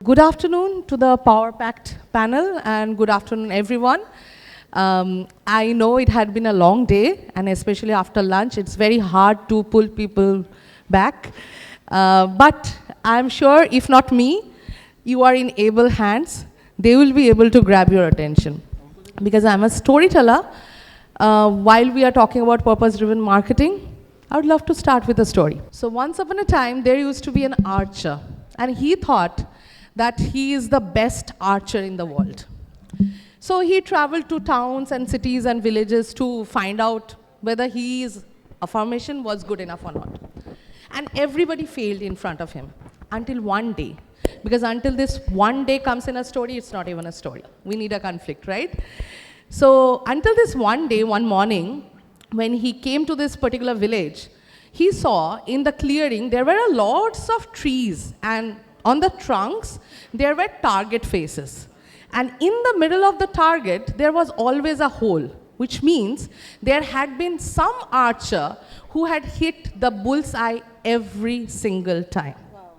Good afternoon to the power-packed panel and good afternoon everyone. I know it had been a long day and especially after lunch it's very hard to pull people back. But I'm sure if not me, you are in able hands. They will be able to grab your attention. Because I'm a storyteller, while we are talking about purpose-driven marketing, I would love to start with a story. So once upon a time, there used to be an archer and he thought that he is the best archer in the world. So he traveled to towns and cities and villages to find out whether his affirmation was good enough or not. And everybody failed in front of him until one day. Because until this one day comes in a story, it's not even a story. We need a conflict, right? So until this one day, one morning, when he came to this particular village, he saw in the clearing there were lots of trees and on the trunks, there were target faces. And in the middle of the target, there was always a hole, which means there had been some archer who had hit the bullseye every single time. Wow.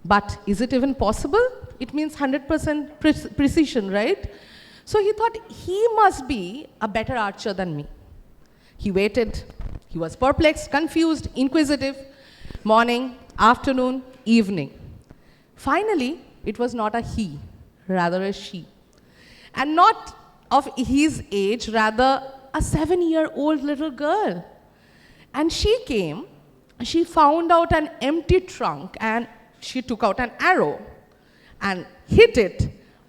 But is it even possible? It means 100% precision, right? So he thought he must be a better archer than me. He waited. He was perplexed, confused, inquisitive. Morning, afternoon, evening. Finally, it was not a he, rather a she. And not of his age, rather a 7-year-old little girl. And she came, she found out an empty trunk and she took out an arrow and hit it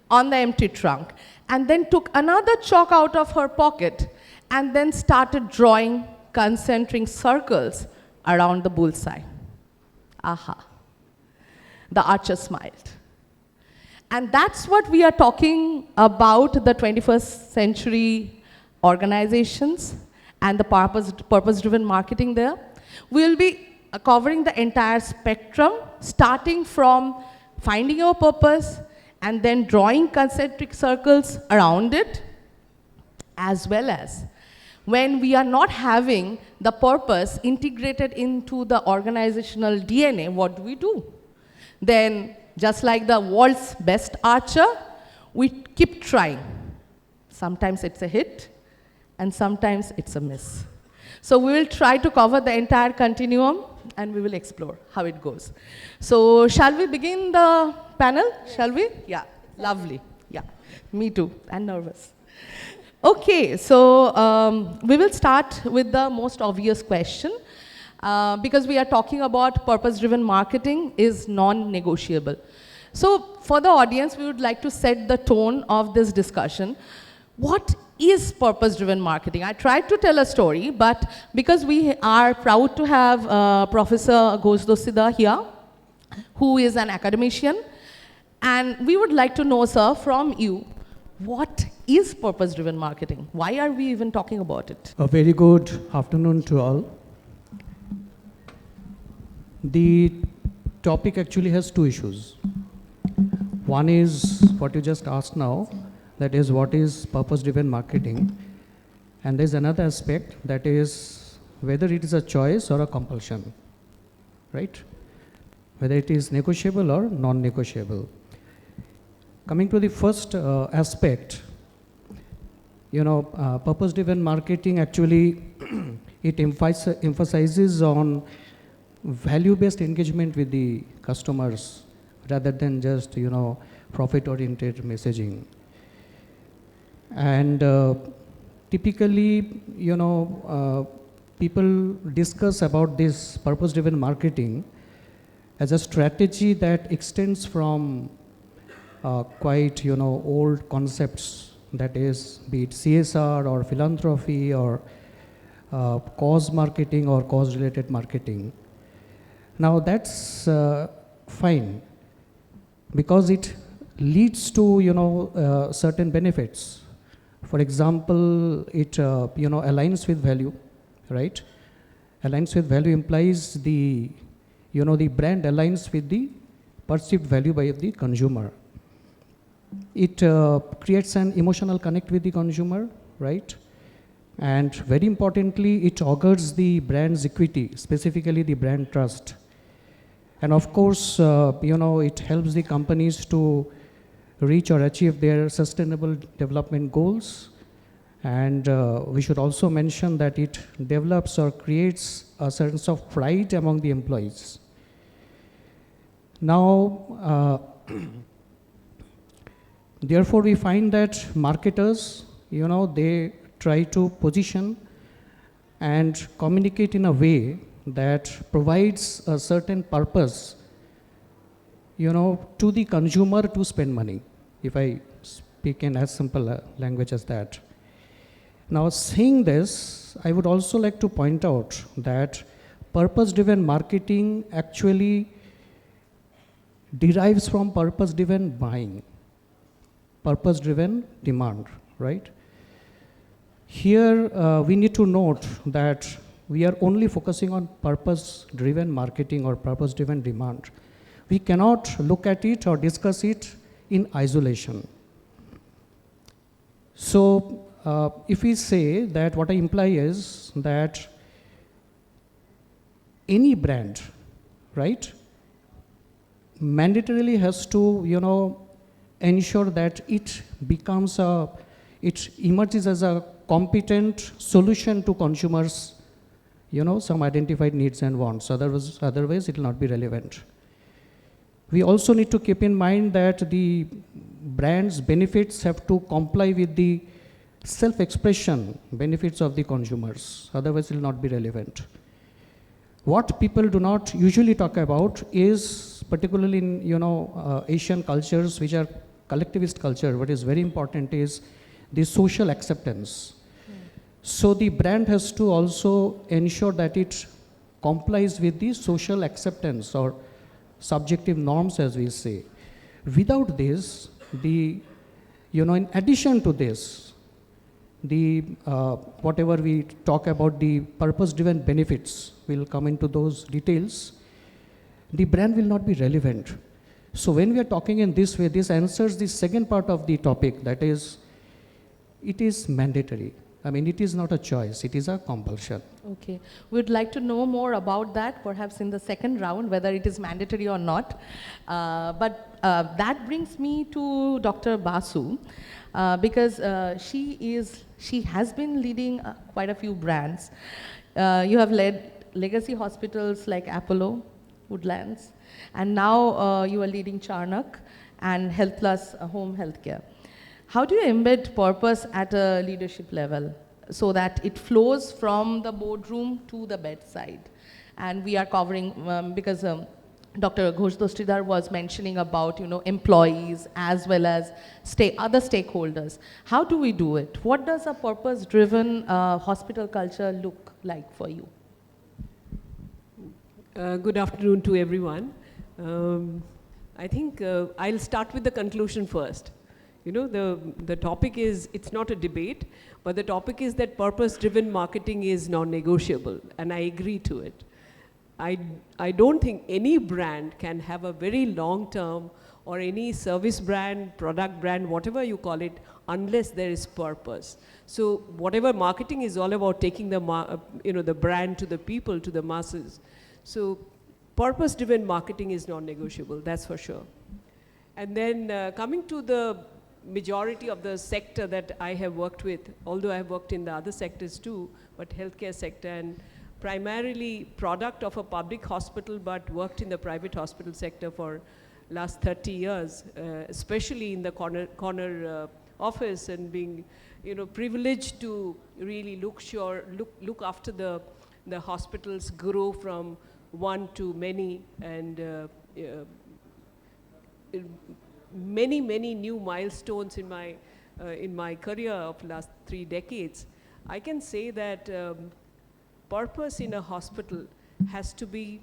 on the empty trunk and then took another chalk out of her pocket and then started drawing concentric circles around the bullseye. Aha. The archer smiled. And that's what we are talking about, the 21st century organizations and the purpose-driven marketing there. We'll be covering the entire spectrum, starting from finding your purpose and then drawing concentric circles around it, as well as when we are not having the purpose integrated into the organizational DNA, what do we do? Then, just like the world's best archer, we keep trying. Sometimes it's a hit, and sometimes it's a miss. So we will try to cover the entire continuum, and we will explore how it goes. So shall we begin the panel? Yes. Shall we? Yeah, lovely. Yeah, me too, and nervous. Okay, so we will start with the most obvious question. Because we are talking about purpose-driven marketing is non-negotiable. So for the audience, we would like to set the tone of this discussion. What is purpose-driven marketing? I tried to tell a story, but because we are proud to have Professor Ghosh Dossida here, who is an academician, and we would like to know, sir, from you, what is purpose-driven marketing? Why are we even talking about it? A very good afternoon to all. The topic actually has two issues. One is what you just asked now, that is what is purpose-driven marketing. And there's another aspect, that is whether it is a choice or a compulsion, right? Whether it is negotiable or non-negotiable. Coming to the first aspect, purpose-driven marketing actually, it emphasizes on value-based engagement with the customers rather than just, profit-oriented messaging. And typically, people discuss about this purpose-driven marketing as a strategy that extends from quite, old concepts, that is, be it CSR or philanthropy or cause marketing or cause-related marketing. Now that's fine because it leads to certain benefits. For example, it aligns with value, right? Aligns with value implies the brand aligns with the perceived value by the consumer. It creates an emotional connect with the consumer, right? And very importantly, it augurs the brand's equity, specifically the brand trust. And of course, it helps the companies to reach or achieve their sustainable development goals. And we should also mention that it develops or creates a sense of pride among the employees. Now, therefore, we find that marketers, they try to position and communicate in a way that provides a certain purpose, to the consumer to spend money, if I speak in as simple language as that. Now, saying this, I would also like to point out that purpose-driven marketing actually derives from purpose-driven buying, purpose-driven demand, right? Here, we need to note that we are only focusing on purpose-driven marketing or purpose-driven demand. We cannot look at it or discuss it in isolation. So, if we say that, what I imply is that any brand, right, mandatorily has to, ensure that it emerges as a competent solution to consumers, some identified needs and wants. Otherwise it will not be relevant. We also need to keep in mind that the brand's benefits have to comply with the self-expression benefits of the consumers. Otherwise it will not be relevant. What people do not usually talk about is, particularly in Asian cultures, which are collectivist culture, what is very important is the social acceptance. So the brand has to also ensure that it complies with the social acceptance or subjective norms, as we say. Without this, in addition to this, whatever we talk about the purpose-driven benefits, we'll come into those details, the brand will not be relevant. So when we are talking in this way, this answers the second part of the topic, that is, it is mandatory. I mean, it is not a choice, it is a compulsion. Okay. We'd like to know more about that, perhaps in the second round, whether it is mandatory or not. But that brings me to Dr. Basu, because she has been leading quite a few brands. You have led legacy hospitals like Apollo, Woodlands, and now you are leading Charnak and Health Plus Home Healthcare. How do you embed purpose at a leadership level so that it flows from the boardroom to the bedside? And we are covering, because Dr. Ghosh Dostidar was mentioning about employees as well as other stakeholders. How do we do it? What does a purpose-driven hospital culture look like for you? Good afternoon to everyone. I think I'll start with the conclusion first. The topic is, it's not a debate, but the topic is that purpose-driven marketing is non-negotiable, and I agree to it. I don't think any brand can have a very long-term, or any service brand, product brand, whatever you call it, unless there is purpose. So whatever marketing is all about, taking the brand to the people, to the masses. So purpose-driven marketing is non-negotiable, that's for sure. And then coming to the majority of the sector that I have worked with, although I have worked in the other sectors too, but healthcare sector, and primarily product of a public hospital, but worked in the private hospital sector for last 30 years, especially in the corner office, and being privileged to really look after the hospitals grow from one to many, and many new milestones in my career of last 3 decades. I can say that purpose in a hospital has to be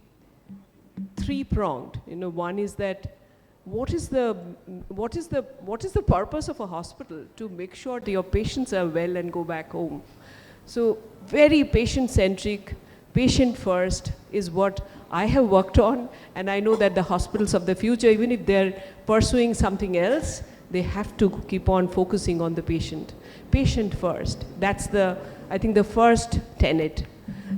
three-pronged. One is that what is the purpose of a hospital? To make sure that your patients are well and go back home. So very patient-centric, patient first is what I have worked on, and I know that the hospitals of the future, even if they're pursuing something else, they have to keep on focusing on the patient. Patient first, that's I think the first tenet.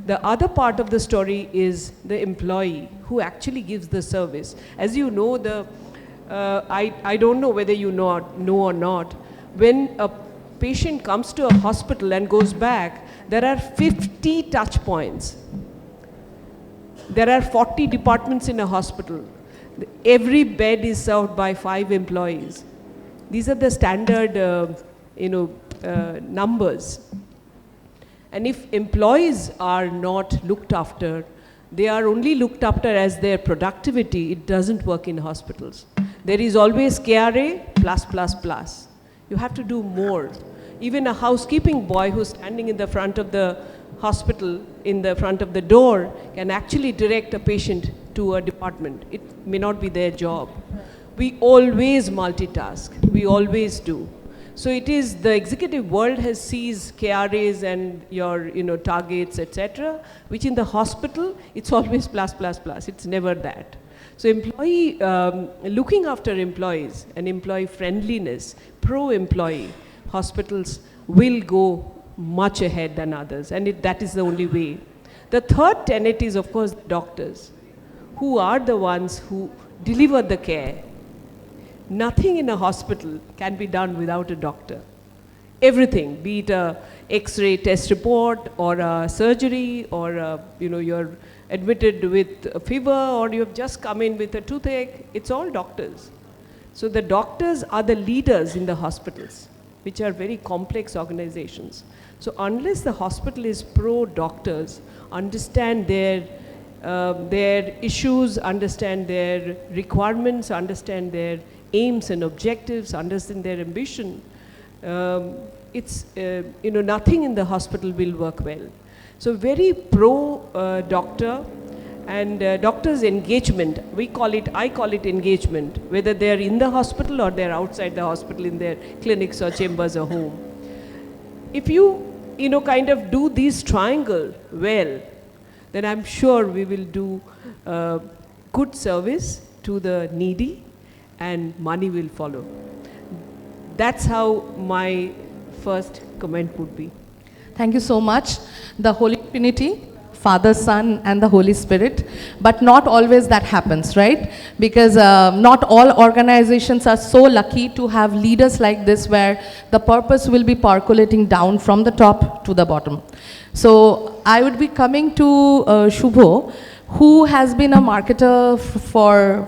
The other part of the story is the employee who actually gives the service. As you know, I don't know whether you know or not, when a patient comes to a hospital and goes back, there are 50 touch points. There are 40 departments in a hospital. Every bed is served by 5 employees. These are the standard numbers. And if employees are not looked after, they are only looked after as their productivity, it doesn't work in hospitals. There is always KRA plus, plus, plus. You have to do more. Even a housekeeping boy who's standing in the front of the hospital, in the front of the door, can actually direct a patient to a department. It may not be their job. We always multitask. We always do. So it is, the executive world has seized KRAs and your targets, etc., which in the hospital, it's always plus, plus, plus. It's never that. So employee, looking after employees and employee friendliness, pro-employee, hospitals will go much ahead than others, and that is the only way. The third tenet is, of course, doctors, who are the ones who deliver the care. Nothing in a hospital can be done without a doctor. Everything, be it a X-ray test report or a surgery or you're admitted with a fever or you've just come in with a toothache, it's all doctors. So the doctors are the leaders in the hospitals, which are very complex organizations. So unless the hospital is pro-doctors, understand their issues, understand their requirements, understand their aims and objectives, understand their ambition, nothing in the hospital will work well. So very pro-doctor and doctors' engagement, I call it engagement, whether they're in the hospital or they're outside the hospital in their clinics or chambers or home. If you kind of do this triangle well, then I'm sure we will do good service to the needy and money will follow. That's how my first comment would be. Thank you so much. The Holy Trinity, Father, Son, and the Holy Spirit. But not always that happens, right? Because not all organizations are so lucky to have leaders like this where the purpose will be percolating down from the top to the bottom. So I would be coming to Shubho, who has been a marketer for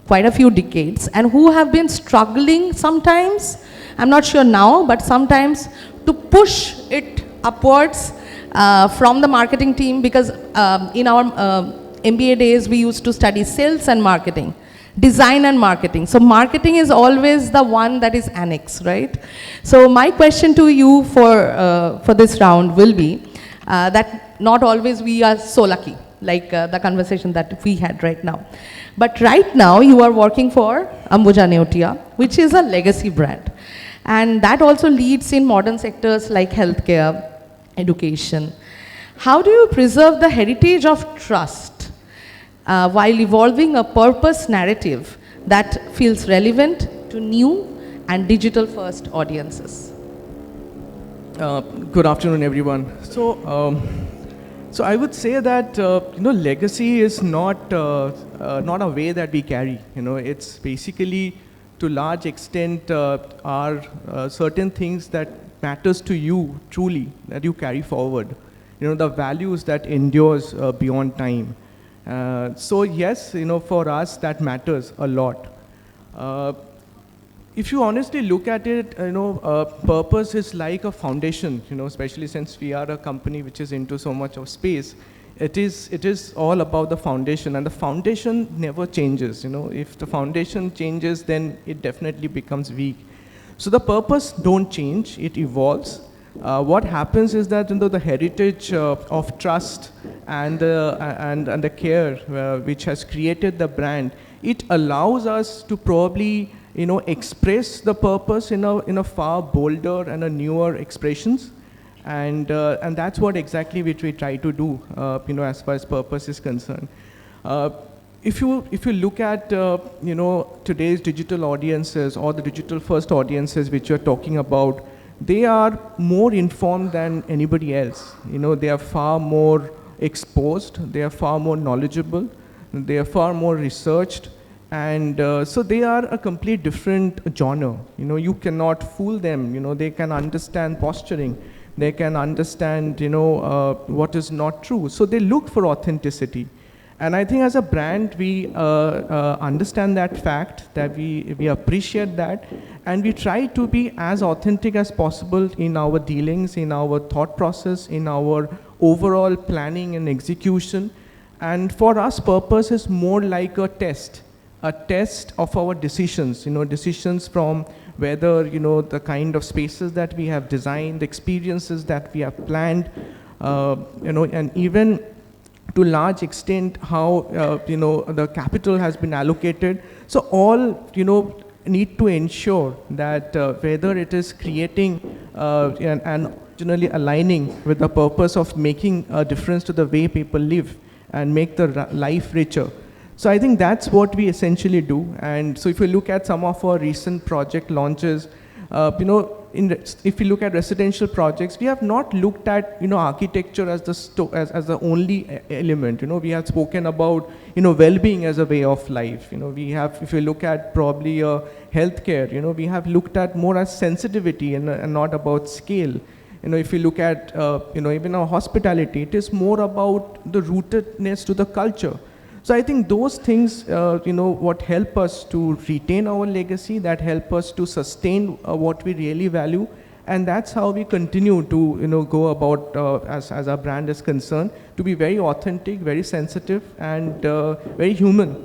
quite a few decades and who have been struggling sometimes, I'm not sure now, but sometimes to push it upwards from the marketing team, because in our MBA days we used to study sales and marketing, design and marketing. So marketing is always the one that is annex, right? So my question to you for this round will be that not always we are so lucky, like the conversation that we had right now. But right now you are working for Ambuja Neotia, which is a legacy brand. And that also leads in modern sectors like healthcare, education. How do you preserve the heritage of trust while evolving a purpose narrative that feels relevant to new and digital first audiences? Good afternoon, everyone. So I would say that legacy is not a way that we carry. It's basically to large extent are certain things that matters to you truly that you carry forward. The values that endures beyond time. So yes, for us that matters a lot. If you honestly look at it, purpose is like a foundation, especially since we are a company which is into so much of space. It is all about the foundation, and the foundation never changes. If the foundation changes, then it definitely becomes weak. So the purpose don't change, it evolves. What happens is that the heritage of trust and the care which has created the brand, it allows us to probably express the purpose in a far bolder and a newer expressions, and that's what exactly which we try to do, as far as purpose is concerned. If you look at today's digital audiences or the digital first audiences which you're talking about, they are more informed than anybody else. You know, they are far more exposed, they are far more knowledgeable, they are far more researched, and so they are a complete different genre. You know, you cannot fool them. You know, they can understand posturing, they can understand, you know, what is not true. So they look for authenticity. And I think as a brand, we understand that fact, that we appreciate that, and we try to be as authentic as possible in our dealings, in our thought process, in our overall planning and execution. And for us, purpose is more like a test of our decisions, you know, decisions from whether, you know, the kind of spaces that we have designed, the experiences that we have planned, you know, and even to large extent how, you know, the capital has been allocated. So all, you know, need to ensure that whether it is creating and generally aligning with the purpose of making a difference to the way people live and make the life richer. So I think that's what we essentially do. And so if you look at some of our recent project launches, you know, if you look at residential projects, we have not looked at, you know, architecture as the only element. You know, we have spoken about, you know, well-being as a way of life. You know, we have, if you look at probably healthcare, you know, we have looked at more as sensitivity and not about scale. You know, if you look at, you know, even our hospitality, it is more about the rootedness to the culture. So I think those things, you know, what help us to retain our legacy, that help us to sustain what we really value, and that's how we continue to, you know, go about, as our brand is concerned, to be very authentic, very sensitive, and very human.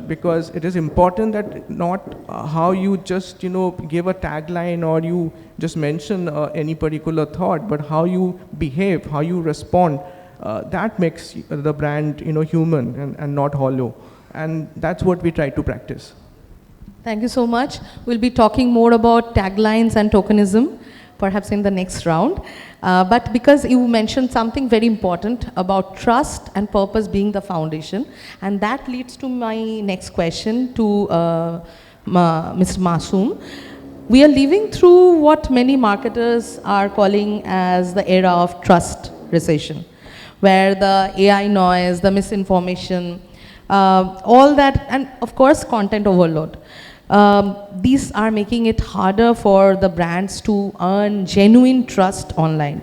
Because it is important that not how you just, you know, give a tagline or you just mention any particular thought, but how you behave, how you respond. That makes the brand, you know, human and not hollow. And that's what we try to practice. Thank you so much. We'll be talking more about taglines and tokenism, perhaps in the next round. But because you mentioned something very important about trust and purpose being the foundation, and that leads to my next question to Mr. Masoom. We are living through what many marketers are calling as the era of trust recession, where the AI noise, the misinformation, all that, and of course content overload. These are making it harder for the brands to earn genuine trust online.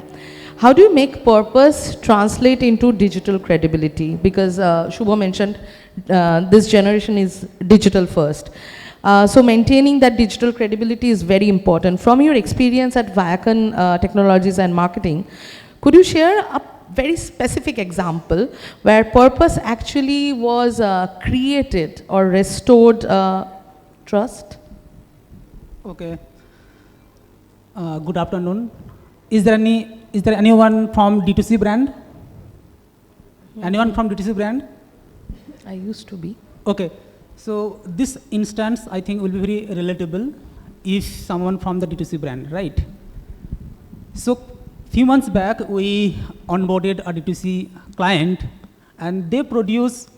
How do you make purpose translate into digital credibility? Because Shubha mentioned this generation is digital first. So maintaining that digital credibility is very important. From your experience at Viacom Technologies and Marketing, could you share a very specific example where purpose actually was created or restored trust? Okay. Good afternoon. Is there anyone from D2C brand? Anyone from D2C brand? I used to be. Okay. So this instance, I think, will be very relatable if someone from the D2C brand, right? So few months back, we onboarded a D2C client, and they produce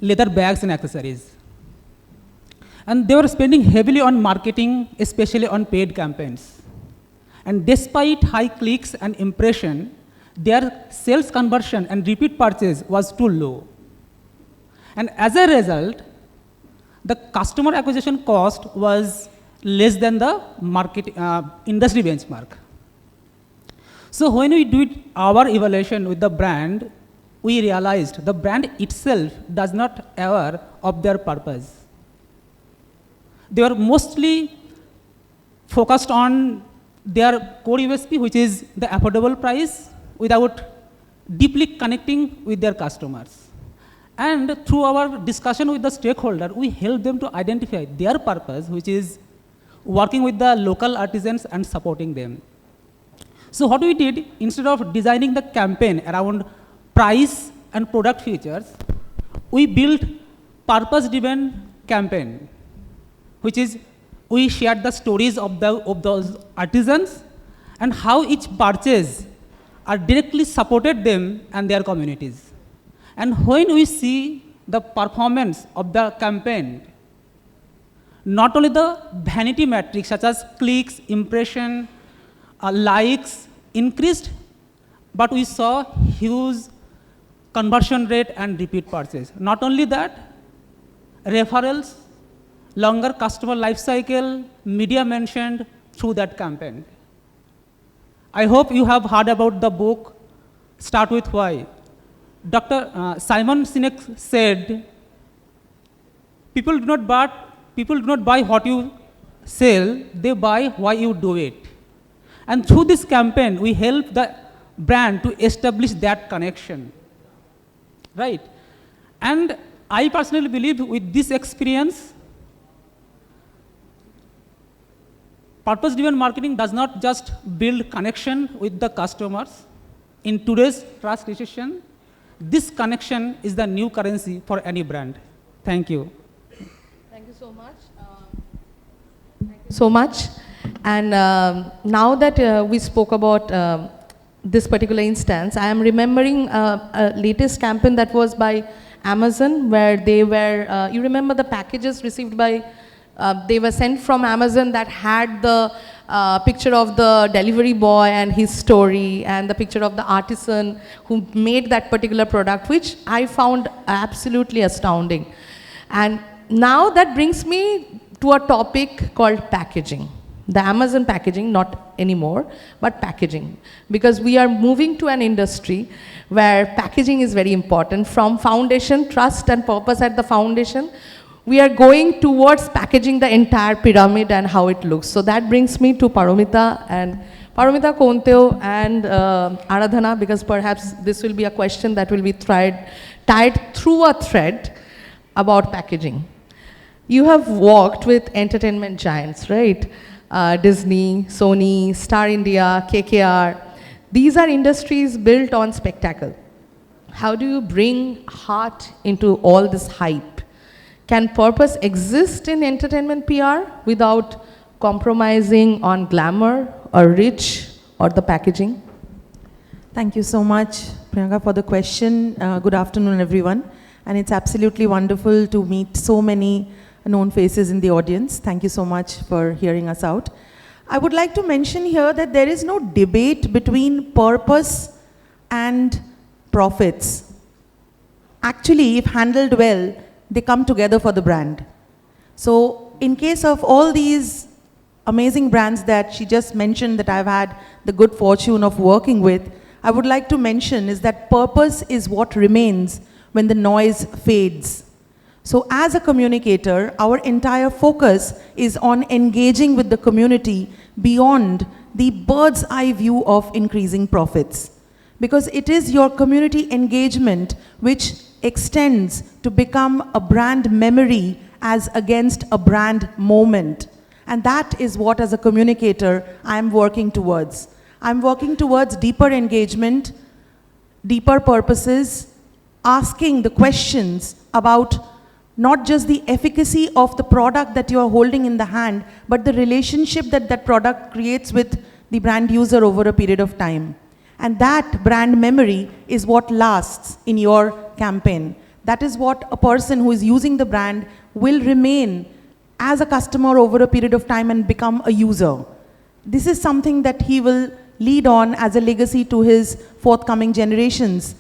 leather bags and accessories. And they were spending heavily on marketing, especially on paid campaigns. And despite high clicks and impression, their sales conversion and repeat purchase was too low. And as a result, the customer acquisition cost was less than the market industry benchmark. So when we did our evaluation with the brand, we realized the brand itself does not aware of their purpose. They were mostly focused on their core USP, which is the affordable price, without deeply connecting with their customers. And through our discussion with the stakeholder, we helped them to identify their purpose, which is working with the local artisans and supporting them. So what we did, instead of designing the campaign around price and product features, we built purpose-driven campaign, which is we shared the stories of those artisans and how each purchase are directly supported them and their communities. And when we see the performance of the campaign, not only the vanity metrics such as clicks, impression, likes increased, but we saw huge conversion rate and repeat purchase. Not only that, referrals, longer customer life cycle, media mentioned through that campaign. I hope you have heard about the book, Start With Why. Dr. Simon Sinek said, people do not buy what you sell, they buy why you do it. And through this campaign, we help the brand to establish that connection, right? And I personally believe with this experience, purpose-driven marketing does not just build connection with the customers. In today's trust recession, this connection is the new currency for any brand. Thank you. Thank you so much. So much. And now that we spoke about this particular instance, I am remembering a latest campaign that was by Amazon, where they were, you remember the packages received by, they were sent from Amazon that had the picture of the delivery boy and his story, and the picture of the artisan who made that particular product, which I found absolutely astounding. And now that brings me to a topic called packaging. The Amazon packaging, not anymore, but packaging. Because we are moving to an industry where packaging is very important. From foundation, trust and purpose at the foundation, we are going towards packaging the entire pyramid and how it looks. So that brings me to Paromita, Konteo, and Aradhana, because perhaps this will be a question that will be tied through a thread about packaging. You have worked with entertainment giants, right? Disney, Sony, Star India, KKR. These are industries built on spectacle. How do you bring heart into all this hype? Can purpose exist in entertainment PR without compromising on glamour or reach or the packaging? Thank you so much, Priyanka, for the question. Good afternoon, everyone. And it's absolutely wonderful to meet so many known faces in the audience. Thank you so much for hearing us out. I would like to mention here that there is no debate between purpose and profits. Actually, if handled well, they come together for the brand. So in case of all these amazing brands that she just mentioned that I've had the good fortune of working with, I would like to mention is that purpose is what remains when the noise fades. So as a communicator, our entire focus is on engaging with the community beyond the bird's eye view of increasing profits. Because it is your community engagement which extends to become a brand memory as against a brand moment. And that is what, as a communicator, I am working towards. I'm working towards deeper engagement, deeper purposes, asking the questions about not just the efficacy of the product that you are holding in the hand, but the relationship that that product creates with the brand user over a period of time. And that brand memory is what lasts in your campaign. That is what a person who is using the brand will remain as a customer over a period of time and become a user. This is something that he will lead on as a legacy to his forthcoming generations.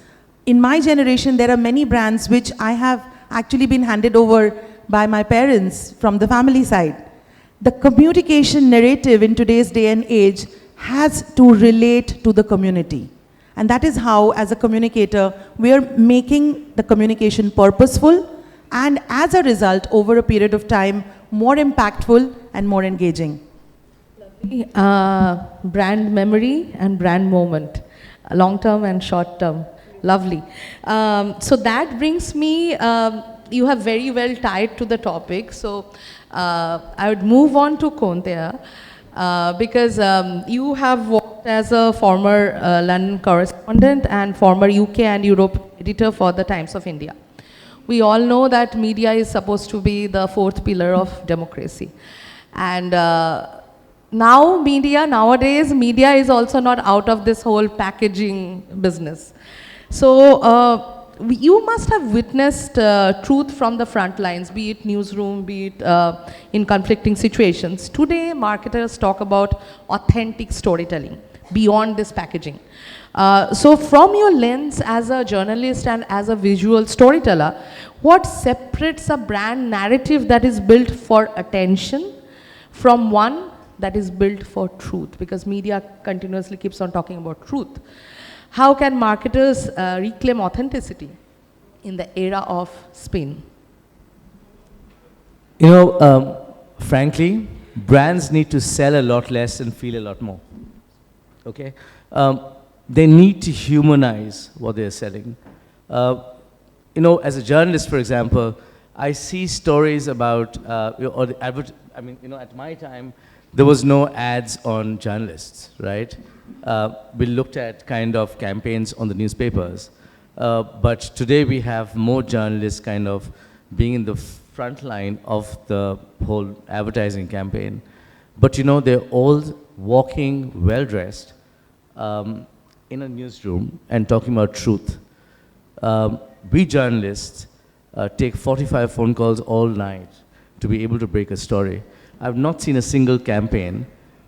In my generation, there are many brands which I have actually been handed over by my parents from the family side. The communication narrative in today's day and age has to relate to the community. And that is how, as a communicator, we are making the communication purposeful and, as a result, over a period of time, more impactful and more engaging. Brand memory and brand moment, long term and short term. Lovely. So that brings me, you have very well tied to the topic. So I would move on to Kontea, because you have worked as a former London correspondent and former UK and Europe editor for the Times of India. We all know that media is supposed to be the fourth pillar of democracy. And nowadays, media is also not out of this whole packaging business. So you must have witnessed truth from the front lines, be it newsroom, be it in conflicting situations. Today, marketers talk about authentic storytelling beyond this packaging. So from your lens as a journalist and as a visual storyteller, what separates a brand narrative that is built for attention from one that is built for truth? Because media continuously keeps on talking about truth. How can marketers reclaim authenticity in the era of spin? You know, frankly, brands need to sell a lot less and feel a lot more. Okay? They need to humanize what they're selling. You know, as a journalist, for example, I see stories about, or the you know, at my time, there was no ads on journalists, right? We looked at kind of campaigns on the newspapers. But today we have more journalists kind of being in the front line of the whole advertising campaign. But you know, they're all walking well-dressed in a newsroom and talking about truth. We journalists take 45 phone calls all night to be able to break a story. I've not seen a single campaign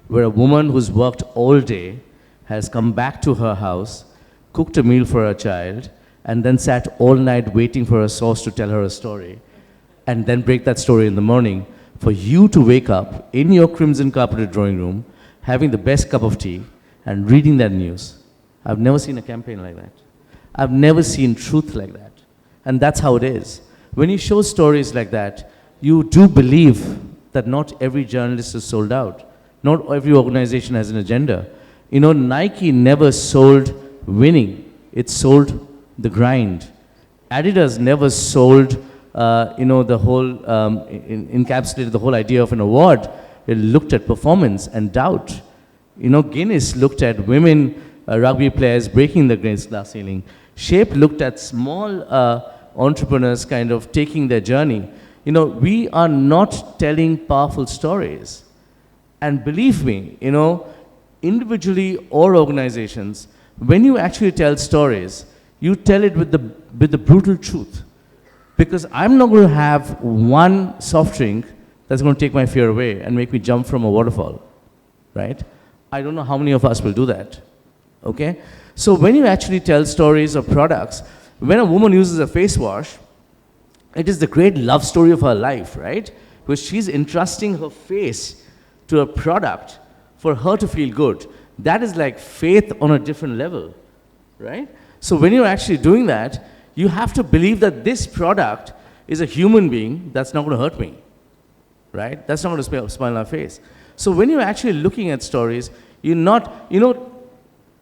where a woman who's worked all day has come back to her house, cooked a meal for her child, and then sat all night waiting for her source to tell her a story, and then break that story in the morning, for you to wake up in your crimson carpeted drawing room, having the best cup of tea, and reading that news. I've never seen a campaign like that. I've never seen truth like that. And that's how it is. When you show stories like that, you do believe that not every journalist is sold out. Not every organization has an agenda. You know, Nike never sold winning. It sold the grind. Adidas never sold, you know, the whole, encapsulated the whole idea of an award. It looked at performance and doubt. You know, Guinness looked at women rugby players breaking the glass ceiling. Shape looked at small entrepreneurs kind of taking their journey. You know, we are not telling powerful stories. And believe me, you know, individually or organizations, when you actually tell stories, you tell it with the brutal truth. Because I'm not going to have one soft drink that's going to take my fear away and make me jump from a waterfall, right? I don't know how many of us will do that, okay? So when you actually tell stories of products, when a woman uses a face wash, it is the great love story of her life, right? Because she's entrusting her face to a product for her to feel good. That is like faith on a different level, right? So when you're actually doing that, you have to believe that this product is a human being that's not going to hurt me, right? That's not going to smile on our face. So when you're actually looking at stories, you're not, you know,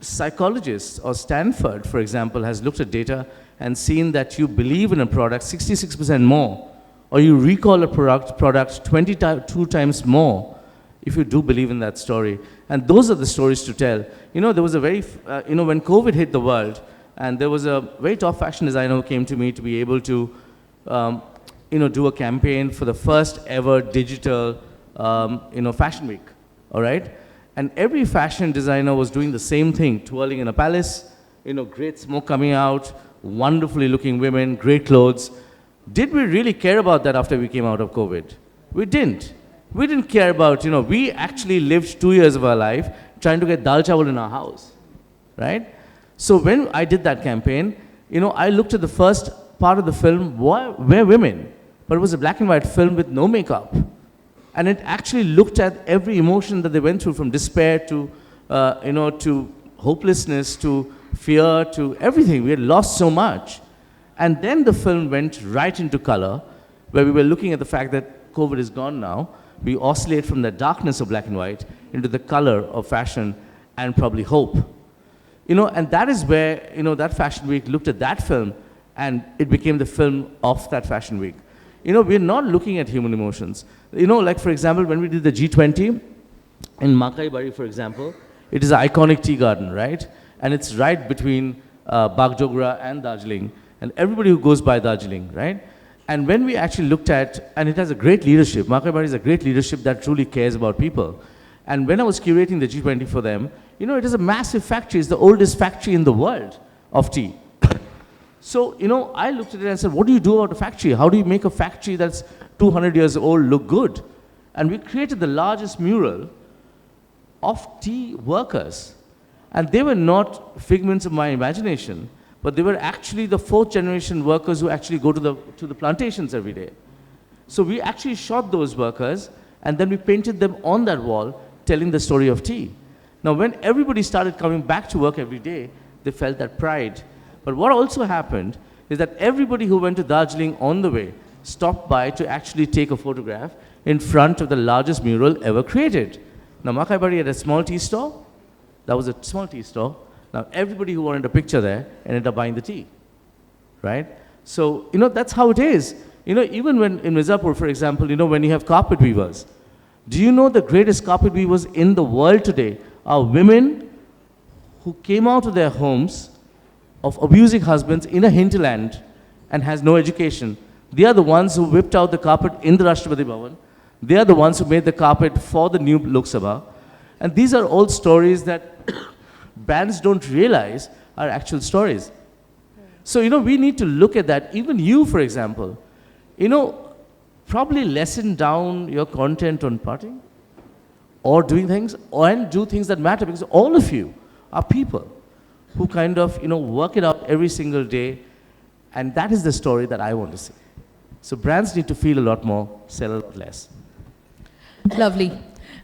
psychologists or Stanford, for example, has looked at data and seen that you believe in a product 66% more, or you recall a product 22 times more if you do believe in that story. And those are the stories to tell. You know, there was a very, you know, when COVID hit the world, and there was a very top fashion designer who came to me to be able to, you know, do a campaign for the first ever digital, you know, fashion week, all right? And every fashion designer was doing the same thing, twirling in a palace, you know, great smoke coming out, wonderfully looking women, great clothes. Did we really care about that after we came out of COVID? We didn't. We didn't care about, you know, we actually lived 2 years of our life trying to get dal chawal in our house, right? So when I did that campaign, you know, I looked at the first part of the film, were women, but it was a black and white film with no makeup. And it actually looked at every emotion that they went through, from despair to, you know, to hopelessness, to fear, to everything. We had lost so much. And then the film went right into color, where we were looking at the fact that COVID is gone now. We oscillate from the darkness of black and white into the color of fashion and probably hope. You know, and that is where, you know, that fashion week looked at that film, and it became the film of that fashion week. You know, we're not looking at human emotions. You know, like for example, when we did the G20 in Makai Bari, for example, it is an iconic tea garden, right? And it's right between Bagdogra and Darjeeling, and everybody who goes by Darjeeling, right? And when we actually looked at, and it has a great leadership, Makai Bari is a great leadership that truly cares about people. And when I was curating the G20 for them, you know, it is a massive factory. It's the oldest factory in the world of tea. So, I looked at it and said, what do you do about a factory? How do you make a factory that's 200 years old look good? And we created the largest mural of tea workers. And they were not figments of my imagination, but they were actually the 4th generation workers who actually go to the plantations every day. So we actually shot those workers, and then we painted them on that wall, telling the story of tea. Now, when everybody started coming back to work every day, they felt that pride. But what also happened is that everybody who went to Darjeeling on the way stopped by to actually take a photograph in front of the largest mural ever created. Now, Makaibari had a small tea store. That was a small tea store. Now, everybody who wanted a picture there ended up buying the tea, right? So, that's how it is. Even when in Mirzapur, for example, when you have carpet weavers, do you know the greatest carpet weavers in the world today are women who came out of their homes of abusing husbands in a hinterland and has no education. They are the ones who whipped out the carpet in the Rashtrapati Bhavan. They are the ones who made the carpet for the new Lok Sabha. And these are all stories that brands don't realize are actual stories. So, we need to look at that. Even you, for example, probably lessen down your content on partying or doing things, and do things that matter, because all of you are people who kind of, work it out every single day, and that is the story that I want to see. So brands need to feel a lot more, sell a lot less. Lovely.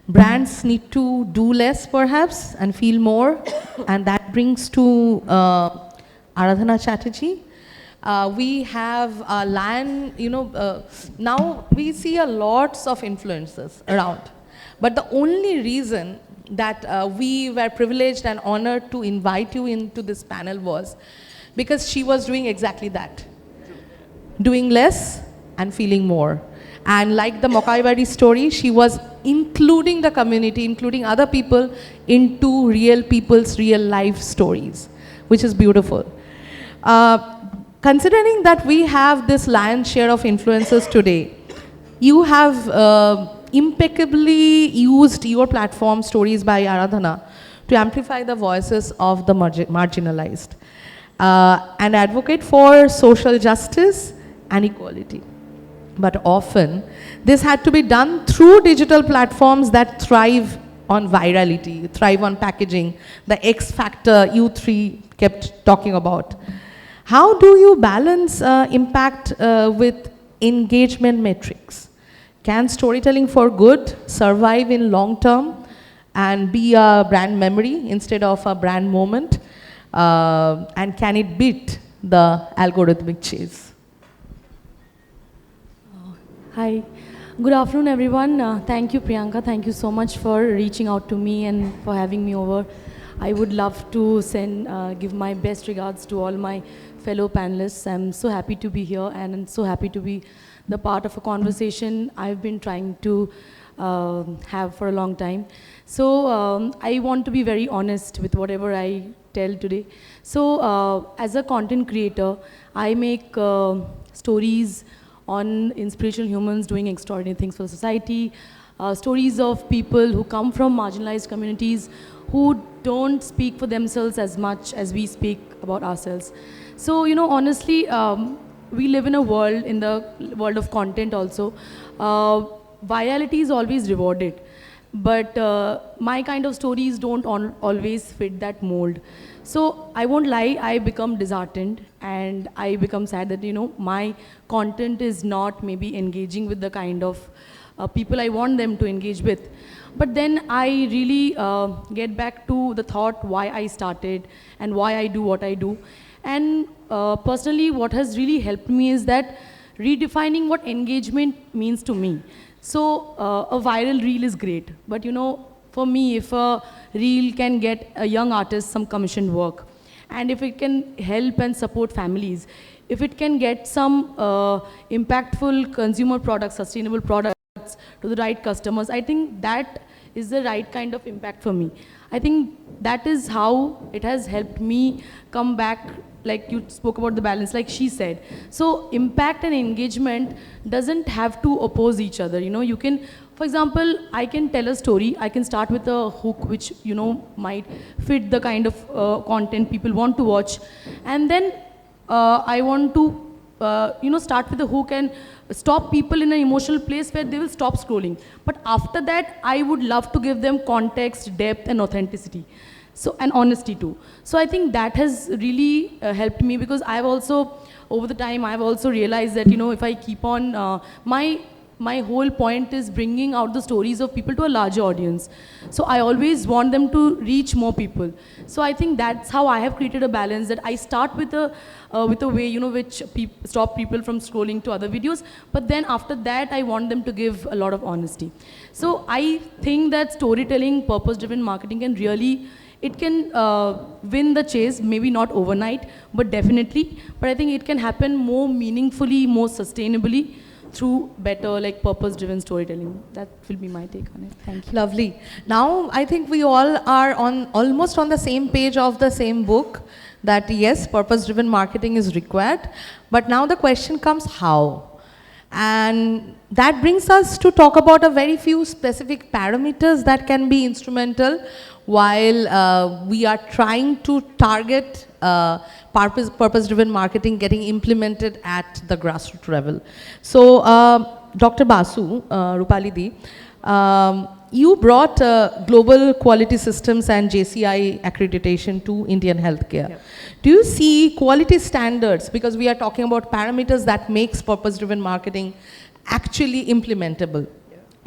Brands need to do less, perhaps, and feel more, and that brings to Aradhana Chatterjee. We have a lion, now we see lots of influencers around, but the only reason that we were privileged and honored to invite you into this panel was because she was doing exactly that. Doing less and feeling more. And like the Makaibari story, she was including the community, including other people into real people's real life stories, which is beautiful. Considering that we have this lion's share of influencers today, you have impeccably used your platform, Stories by Aradhana, to amplify the voices of the marginalized and advocate for social justice and equality. But often, this had to be done through digital platforms that thrive on virality, thrive on packaging, the X factor you three kept talking about. How do you balance impact with engagement metrics? Can storytelling for good survive in long term and be a brand memory instead of a brand moment? And can it beat the algorithmic chase? Hi. Good afternoon, everyone. Thank you, Priyanka. Thank you so much for reaching out to me and for having me over. I would love to give my best regards to all my fellow panelists. I'm so happy to be here, and I'm so happy to be the part of a conversation I've been trying to have for a long time. So I want to be very honest with whatever I tell today. So as a content creator, I make stories on inspirational humans doing extraordinary things for society, stories of people who come from marginalized communities who don't speak for themselves as much as we speak about ourselves. So, honestly, we live in a world, in the world of content also, virality is always rewarded. But my kind of stories don't always fit that mold. So I won't lie, I become disheartened and I become sad that, my content is not maybe engaging with the kind of people I want them to engage with. But then I really get back to the thought why I started and why I do what I do. And personally, what has really helped me is that redefining what engagement means to me. So a viral reel is great, but for me, if a reel can get a young artist some commissioned work, and if it can help and support families, if it can get some impactful consumer products, sustainable products to the right customers, I think that is the right kind of impact for me. I think that is how it has helped me come back, like you spoke about the balance, like she said. So impact and engagement doesn't have to oppose each other. You can, for example, I can tell a story, I can start with a hook which, might fit the kind of content people want to watch. And then I want to, start with a hook and stop people in an emotional place where they will stop scrolling. But after that, I would love to give them context, depth, and authenticity. So, and honesty too. So I think that has really helped me, because I've also, over the time, I've also realized that, if I keep on, my whole point is bringing out the stories of people to a larger audience. So I always want them to reach more people. So I think that's how I have created a balance, that I start with a way, which stop people from scrolling to other videos. But then after that, I want them to give a lot of honesty. So I think that storytelling, purpose-driven marketing can really, it can win the chase, maybe not overnight, but definitely. But I think it can happen more meaningfully, more sustainably, through better, like, purpose-driven storytelling. That will be my take on it. Thank you. Lovely. Now, I think we all are almost on the same page of the same book, that yes, purpose-driven marketing is required. But now the question comes, how? And that brings us to talk about a very few specific parameters that can be instrumental while we are trying to target purpose-driven marketing getting implemented at the grassroots level. So, Dr. Basu, Rupali Di, you brought global quality systems and JCI accreditation to Indian healthcare. Yep. Do you see quality standards, because we are talking about parameters that makes purpose-driven marketing actually implementable?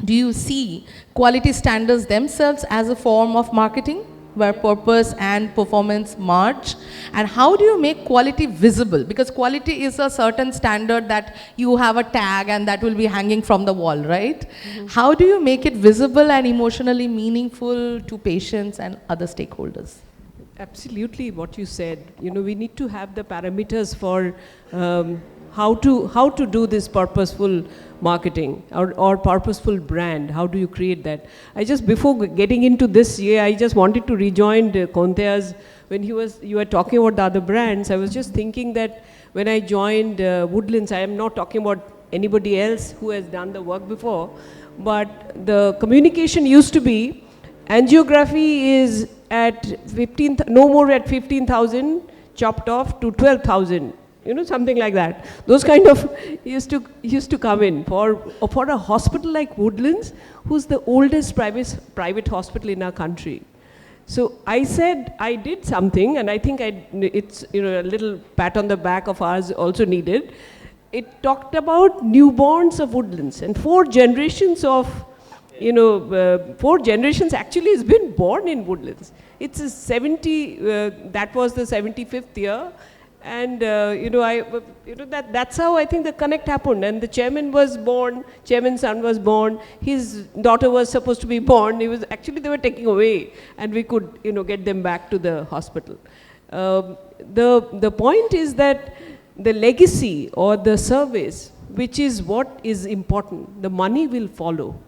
Do you see quality standards themselves as a form of marketing where purpose and performance merge? And how do you make quality visible? Because quality is a certain standard that you have a tag and that will be hanging from the wall, right? Mm-hmm. How do you make it visible and emotionally meaningful to patients and other stakeholders? Absolutely what you said. We need to have the parameters for how to do this purposeful marketing or purposeful brand. How do you create that? Before getting into this year, I just wanted to rejoin Kontea's, when you were talking about the other brands. I was just thinking that when I joined Woodlands, I am not talking about anybody else who has done the work before, but the communication used to be, angiography is at no more at 15,000, chopped off to 12,000. Something like that. Those kind of used to come in for a hospital like Woodlands, who's the oldest private hospital in our country. So I said I did something, and I think it's a little pat on the back of ours also needed. It talked about newborns of Woodlands, and 4 generations of 4 generations actually has been born in Woodlands. It's a 70. That was the 75th year. And that's how I think the connect happened. And the chairman's son was born. His daughter was supposed to be born. They were taking away, and we could get them back to the hospital. The point is that the legacy or the service, which is what is important, the money will follow.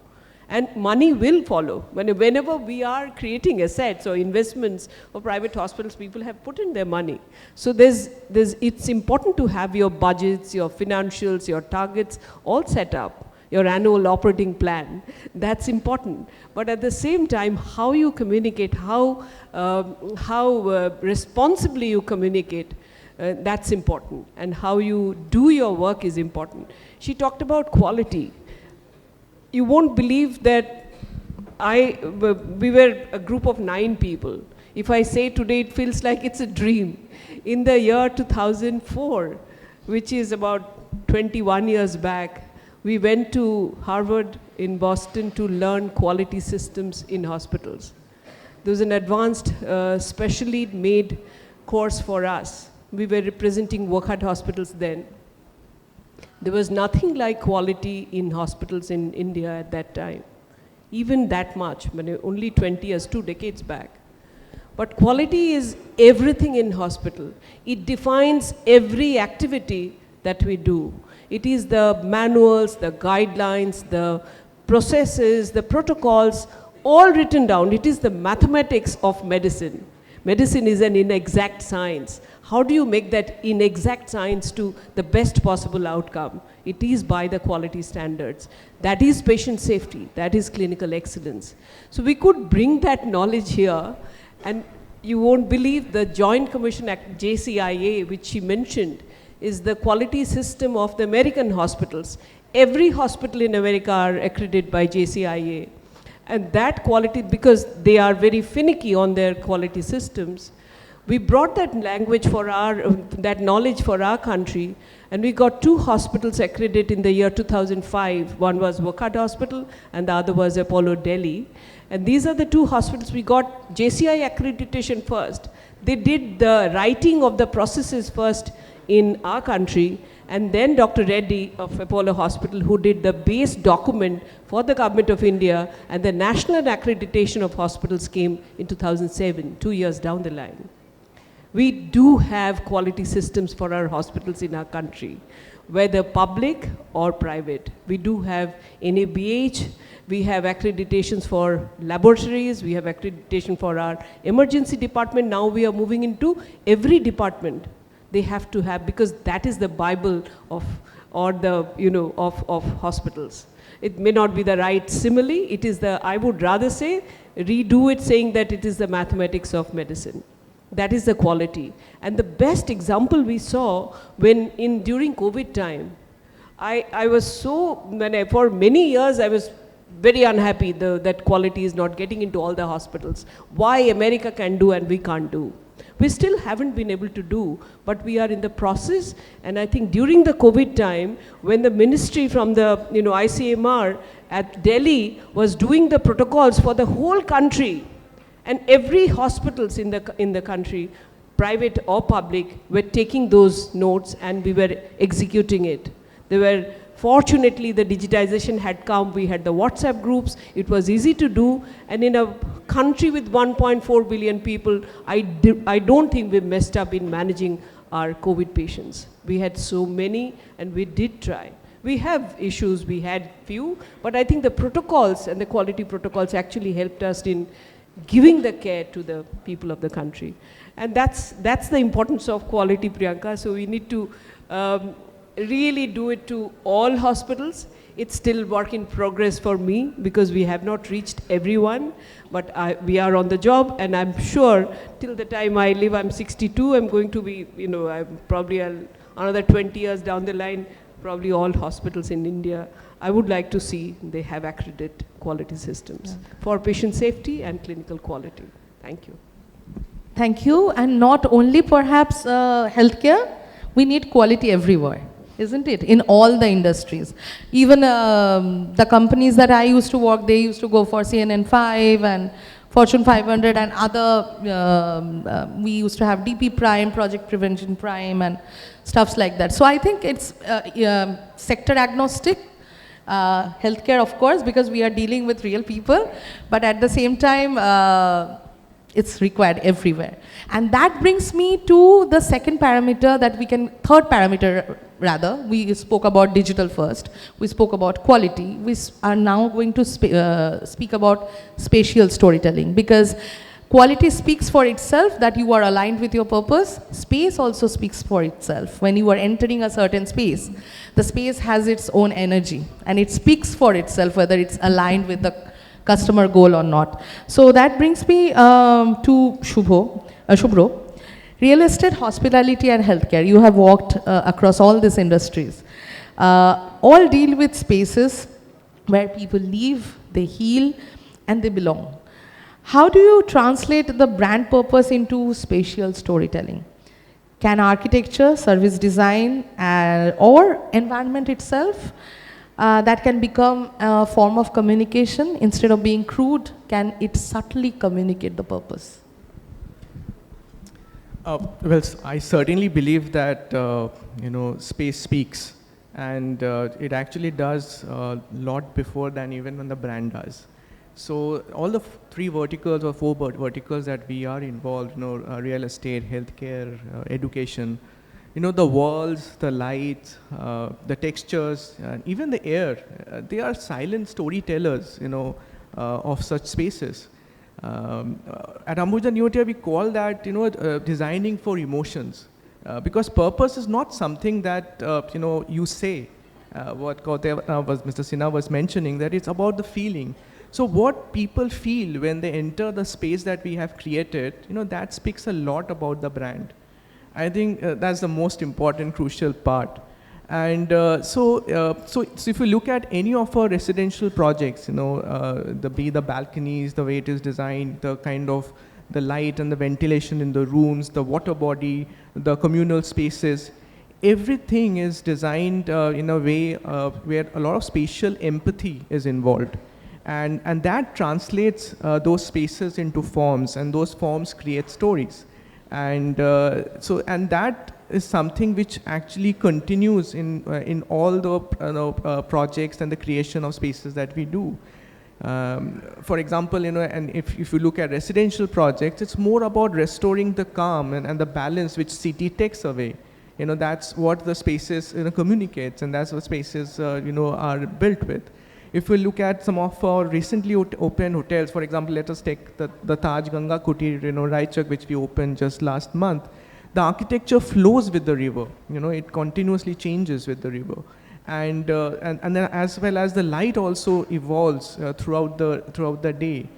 And money will follow. Whenever we are creating assets or investments for private hospitals, people have put in their money. So it's important to have your budgets, your financials, your targets all set up, your annual operating plan. That's important. But at the same time, how you communicate, how responsibly you communicate, that's important. And how you do your work is important. She talked about quality. You won't believe that we were a group of 9 people. If I say today, it feels like it's a dream. In the year 2004, which is about 21 years back, we went to Harvard in Boston to learn quality systems in hospitals. There was an advanced, specially made course for us. We were representing work-hard hospitals then. There was nothing like quality in hospitals in India at that time, even that much, only 20 years, 2 decades back. But quality is everything in hospital. It defines every activity that we do. It is the manuals, the guidelines, the processes, the protocols, all written down. It is the mathematics of medicine. Medicine is an inexact science. How do you make that inexact science to the best possible outcome? It is by the quality standards. That is patient safety. That is clinical excellence. So we could bring that knowledge here, and you won't believe the Joint Commission Act, JCIA, which she mentioned, is the quality system of the American hospitals. Every hospital in America are accredited by JCIA. And that quality, because they are very finicky on their quality systems, we brought that language for that knowledge for our country, and we got 2 hospitals accredited in the year 2005. One was Kolkata Hospital, and the other was Apollo Delhi. And these are the 2 hospitals we got JCI accreditation first. They did the writing of the processes first in our country, and then Dr. Reddy of Apollo Hospital, who did the base document for the government of India, and the national accreditation of hospitals came in 2007, 2 years down the line. We do have quality systems for our hospitals in our country, whether public or private. We do have NABH, we have accreditations for laboratories, we have accreditation for our emergency department. Now we are moving into every department. They have to have, because that is the Bible of hospitals. It may not be the right simile, it is the, I would rather say, redo it saying that it is the mathematics of medicine. That is the quality. And the best example we saw when during COVID time, I was so, for many years I was very unhappy that quality is not getting into all the hospitals. Why America can do and we can't do? We still haven't been able to do, but we are in the process. And I think during the COVID time, when the ministry from the ICMR at Delhi was doing the protocols for the whole country, and every hospitals in the country, private or public, were taking those notes and we were executing it. Fortunately, the digitization had come. We had the WhatsApp groups. It was easy to do. And in a country with 1.4 billion people, I don't think we messed up in managing our COVID patients. We had so many, and we did try. We have issues, we had few, but I think the protocols and the quality protocols actually helped us in giving the care to the people of the country. And that's the importance of quality, Priyanka. So we need to really do it to all hospitals. It's still work in progress for me because we have not reached everyone, but we are on the job, and I'm sure till the time I live, I'm 62, I'm going to be, I'm probably another 20 years down the line, probably all hospitals in India, I would like to see they have accredited quality systems for patient safety and clinical quality. Thank you. Thank you. And not only perhaps healthcare, we need quality everywhere, isn't it? In all the industries. Even the companies that I used to work, they used to go for CNN 5 and Fortune 500 and other, we used to have DP Prime, Project Prevention Prime and stuffs like that. So I think it's sector agnostic. Healthcare, of course, because we are dealing with real people, but at the same time, it's required everywhere. And that brings me to the third parameter rather. We spoke about digital first, we spoke about quality, we are now going to speak about spatial storytelling, because quality speaks for itself that you are aligned with your purpose. Space also speaks for itself. When you are entering a certain space, the space has its own energy and it speaks for itself whether it's aligned with the customer goal or not. So that brings me to Shubhro. Real estate, hospitality and healthcare, you have walked across all these industries. All deal with spaces where people live, they heal and they belong. How do you translate the brand purpose into spatial storytelling? Can architecture, service design, or environment itself that can become a form of communication instead of being crude? Can it subtly communicate the purpose? Well, I certainly believe that space speaks, and it actually does a lot before than even when the brand does. So all the 3 verticals or 4 verticals that we are involved, real estate, healthcare, education, the walls, the lights, the textures, and even the air, they are silent storytellers, of such spaces. At Ambuja Neotia, we call that, designing for emotions, because purpose is not something that, you say. What Mr. Sinha was mentioning, that it's about the feeling. So what people feel when they enter the space that we have created, that speaks a lot about the brand. I think that's the most important, crucial part. And so if you look at any of our residential projects, the balconies, the way it is designed, the kind of the light and the ventilation in the rooms, the water body, the communal spaces, everything is designed in a way where a lot of spatial empathy is involved. And that translates those spaces into forms, and those forms create stories. And that is something which actually continues in all the projects and the creation of spaces that we do. For example, and if you look at residential projects, it's more about restoring the calm and the balance which city takes away. That's what the spaces communicates, and that's what spaces are built with. If we look at some of our recently opened hotels, for example, let us take the Taj Ganga Kutir, Raichak, which we opened just last month. The architecture flows with the river. It continuously changes with the river, and then as well as the light also evolves throughout the day,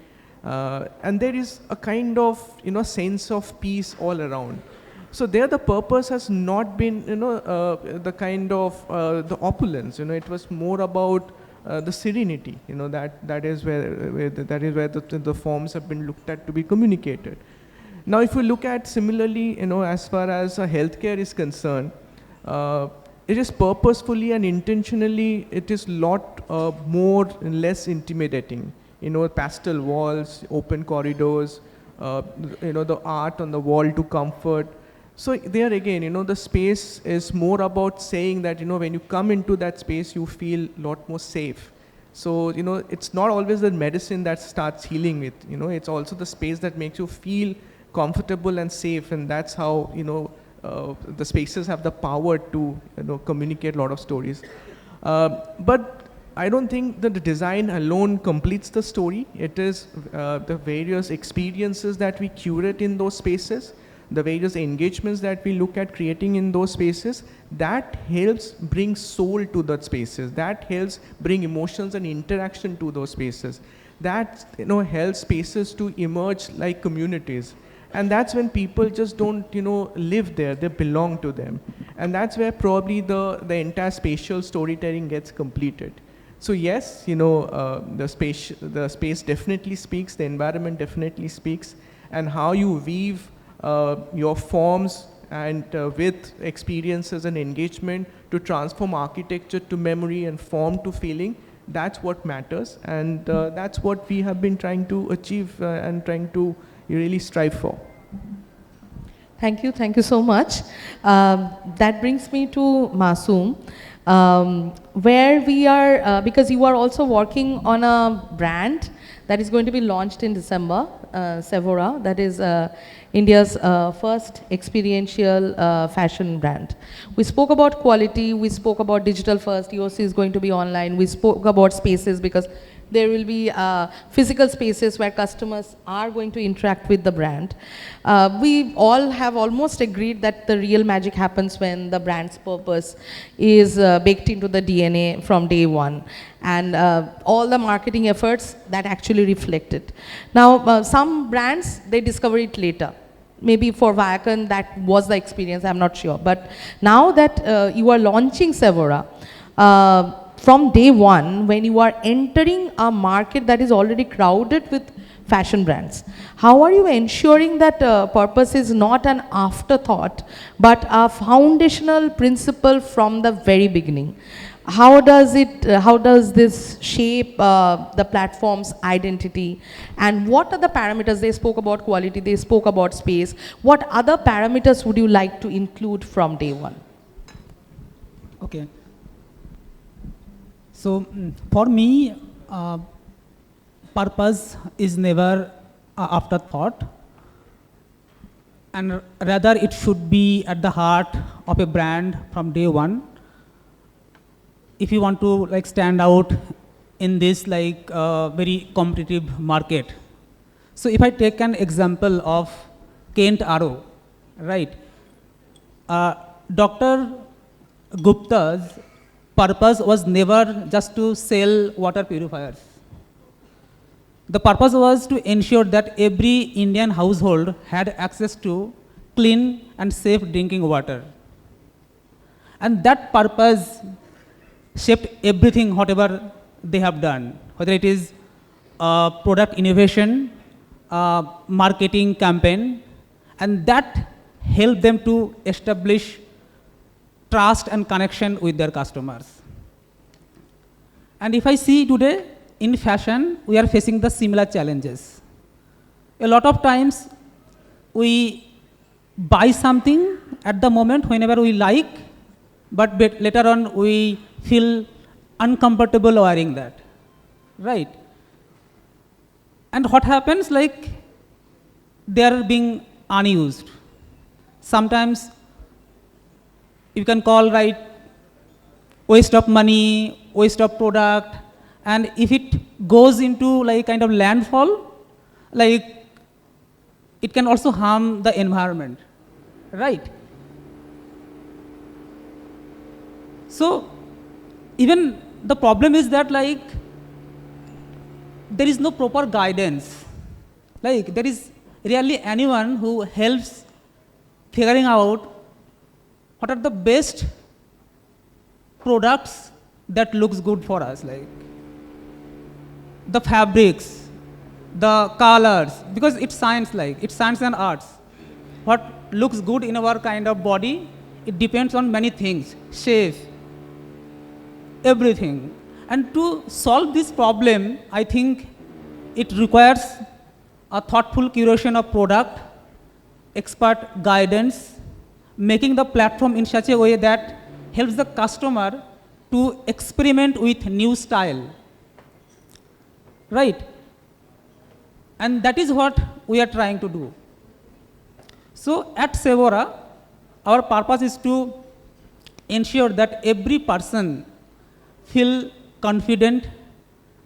and there is a kind of sense of peace all around. So there, the purpose has not been the kind of the opulence. It was more about the serenity, that is where the forms have been looked at to be communicated. Now, if you look at similarly, as far as healthcare is concerned, it is purposefully and intentionally, it is lot more and less intimidating. Pastel walls, open corridors, the art on the wall to comfort. So there again, the space is more about saying that, when you come into that space, you feel a lot more safe. So, it's not always the medicine that starts healing it, it's also the space that makes you feel comfortable and safe, and that's how, the spaces have the power to, communicate a lot of stories. But I don't think that the design alone completes the story. It is the various experiences that we curate in those spaces, the various engagements that we look at creating in those spaces, that helps bring soul to those spaces, that helps bring emotions and interaction to those spaces, that helps spaces to emerge like communities. And that's when people just don't live there, they belong to them. And that's where probably the entire spatial storytelling gets completed. So yes, the space definitely speaks, the environment definitely speaks, and how you weave your forms and with experiences and engagement to transform architecture to memory and form to feeling, that's what matters. And that's what we have been trying to achieve and trying to really strive for. Thank you so much. That brings me to Masoom, where we are, because you are also working on a brand that is going to be launched in December, Sephora, that is India's first experiential fashion brand. We spoke about quality, we spoke about digital first, EOC is going to be online, we spoke about spaces because there will be physical spaces where customers are going to interact with the brand. We all have almost agreed that the real magic happens when the brand's purpose is baked into the DNA from day one. And all the marketing efforts that actually reflect it. Now, some brands, they discover it later. Maybe for Viacom, that was the experience, I'm not sure. But now that you are launching Sephora, from day one, when you are entering a market that is already crowded with fashion brands, how are you ensuring that purpose is not an afterthought, but a foundational principle from the very beginning? How does this shape the platform's identity? And what are the parameters? They spoke about quality, they spoke about space. What other parameters would you like to include from day one? Okay. So for me, purpose is never an afterthought, and rather it should be at the heart of a brand from day one. If you want to stand out in this very competitive market. So if I take an example of Kent Arrow, right? Dr. Gupta's purpose was never just to sell water purifiers. The purpose was to ensure that every Indian household had access to clean and safe drinking water. And that purpose shaped everything, whatever they have done, whether it is product innovation, marketing campaign, and that helped them to establish trust and connection with their customers. And if I see today, in fashion, we are facing the similar challenges. A lot of times, we buy something at the moment whenever we like, but later on we feel uncomfortable wearing that, right? And what happens, like, they are being unused. Sometimes you can call, right, waste of money, waste of product, and if it goes into like kind of landfall, like it can also harm the environment, right? So even the problem is that like there is no proper guidance. Like there is rarely anyone who helps figuring out what are the best products that looks good for us, like the fabrics, the colors, because it's science, like it's science and arts. What looks good in our kind of body, it depends on many things, shape, everything. And to solve this problem, I think it requires a thoughtful curation of product, expert guidance, making the platform in such a way that helps the customer to experiment with new style, right? And that is what we are trying to do. So at Sephora, our purpose is to ensure that every person feel confident,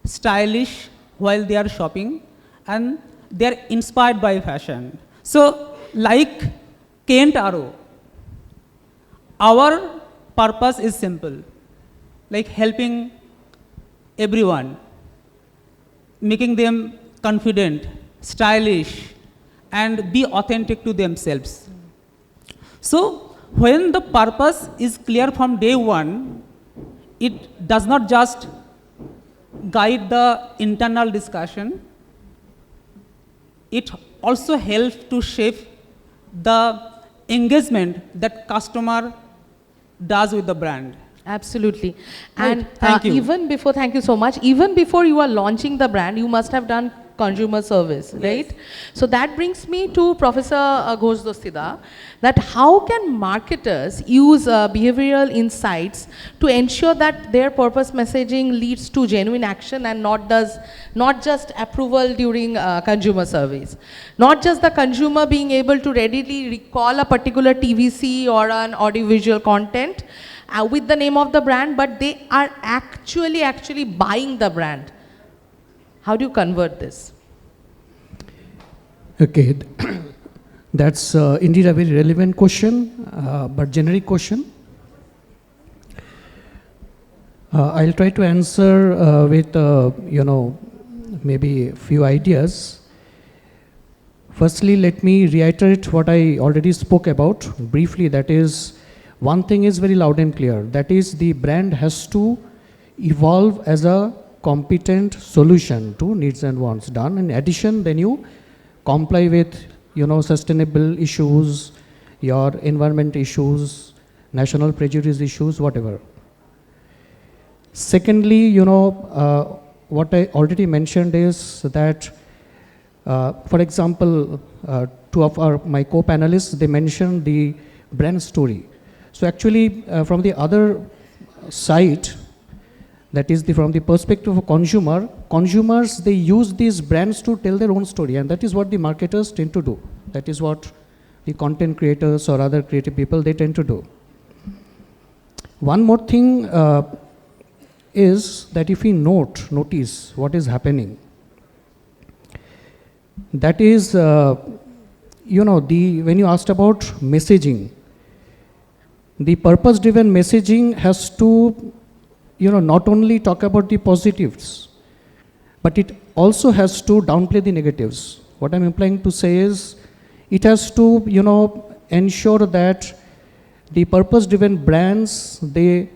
stylish while they are shopping, and they are inspired by fashion. So like Kent Arrow, our purpose is simple, like helping everyone, making them confident, stylish, and be authentic to themselves. So when the purpose is clear from day one, it does not just guide the internal discussion, it also helps to shape the engagement that customer does with the brand. Absolutely. Right. And Thank you. thank you so much. Even before you are launching the brand, you must have done consumer service, right? So that brings me to Professor Ghosh Dostida, that how can marketers use behavioral insights to ensure that their purpose messaging leads to genuine action and not just approval during consumer surveys. Not just the consumer being able to readily recall a particular TVC or an audiovisual content with the name of the brand, but they are actually buying the brand. How do you convert this? Okay, that's indeed a very relevant question, but generic question. I'll try to answer with, maybe a few ideas. Firstly, let me reiterate what I already spoke about briefly. That is, one thing is very loud and clear. That is, the brand has to evolve as a competent solution to needs and wants done. In addition, then you comply with, sustainable issues, your environment issues, national prejudice issues, whatever. Secondly, what I already mentioned is that, for example, two of my co-panelists, they mentioned the brand story. So actually, from the other side, that is from the perspective of consumers, they use these brands to tell their own story, and that is what the marketers tend to do. That is what the content creators or other creative people, they tend to do. One more thing is that if we notice what is happening, that is, when you asked about messaging, the purpose-driven messaging has to not only talk about the positives, but it also has to downplay the negatives. What I'm implying to say is, it has to, ensure that the purpose-driven brands, they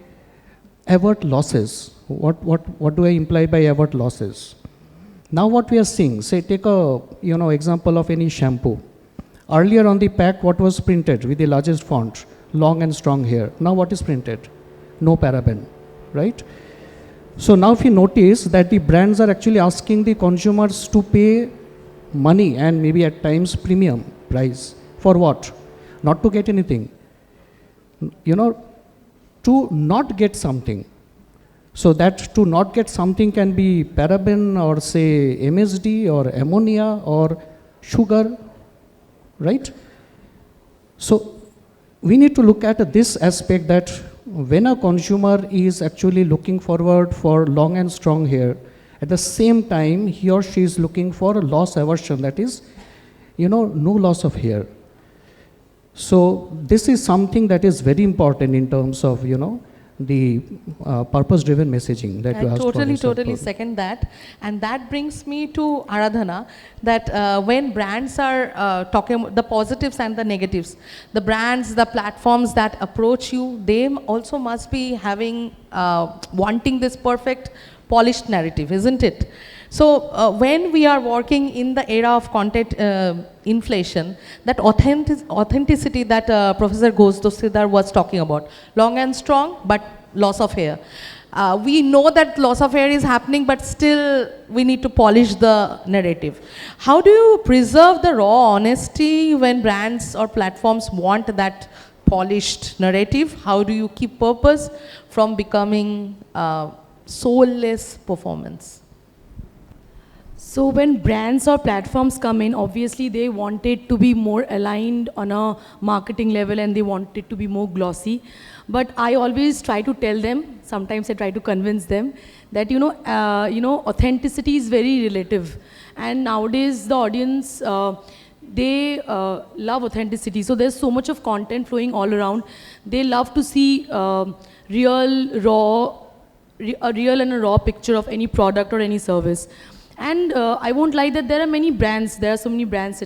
avert losses. What do I imply by avert losses? Now what we are seeing, say take a example of any shampoo. Earlier on the pack, what was printed with the largest font? Long and strong hair. Now what is printed? No paraben, right? So now if you notice that the brands are actually asking the consumers to pay money and maybe at times premium price. For what? Not to get anything. To not get something. So that to not get something can be paraben or say MSD or ammonia or sugar, right? So we need to look at this aspect that when a consumer is actually looking forward for long and strong hair, at the same time he or she is looking for a loss aversion, that is, no loss of hair. So this is something that is very important in terms of, the purpose-driven messaging that you asked for. I totally second that. And that brings me to Aradhana, that when brands are talking about the positives and the negatives, the brands, the platforms that approach you, they also must be having, wanting this perfect, polished narrative, isn't it? So when we are working in the era of content inflation, that authenticity that Professor Ghosh was talking about, long and strong, but loss of hair. We know that loss of hair is happening, but still we need to polish the narrative. How do you preserve the raw honesty when brands or platforms want that polished narrative? How do you keep purpose from becoming soulless performance? So when brands or platforms come in, obviously they want it to be more aligned on a marketing level and they want it to be more glossy. But I always try to tell them, sometimes I try to convince them that, authenticity is very relative. And nowadays the audience, they love authenticity. So there's so much of content flowing all around. They love to see a real and a raw picture of any product or any service. And I won't lie that there are many brands, there are so many brands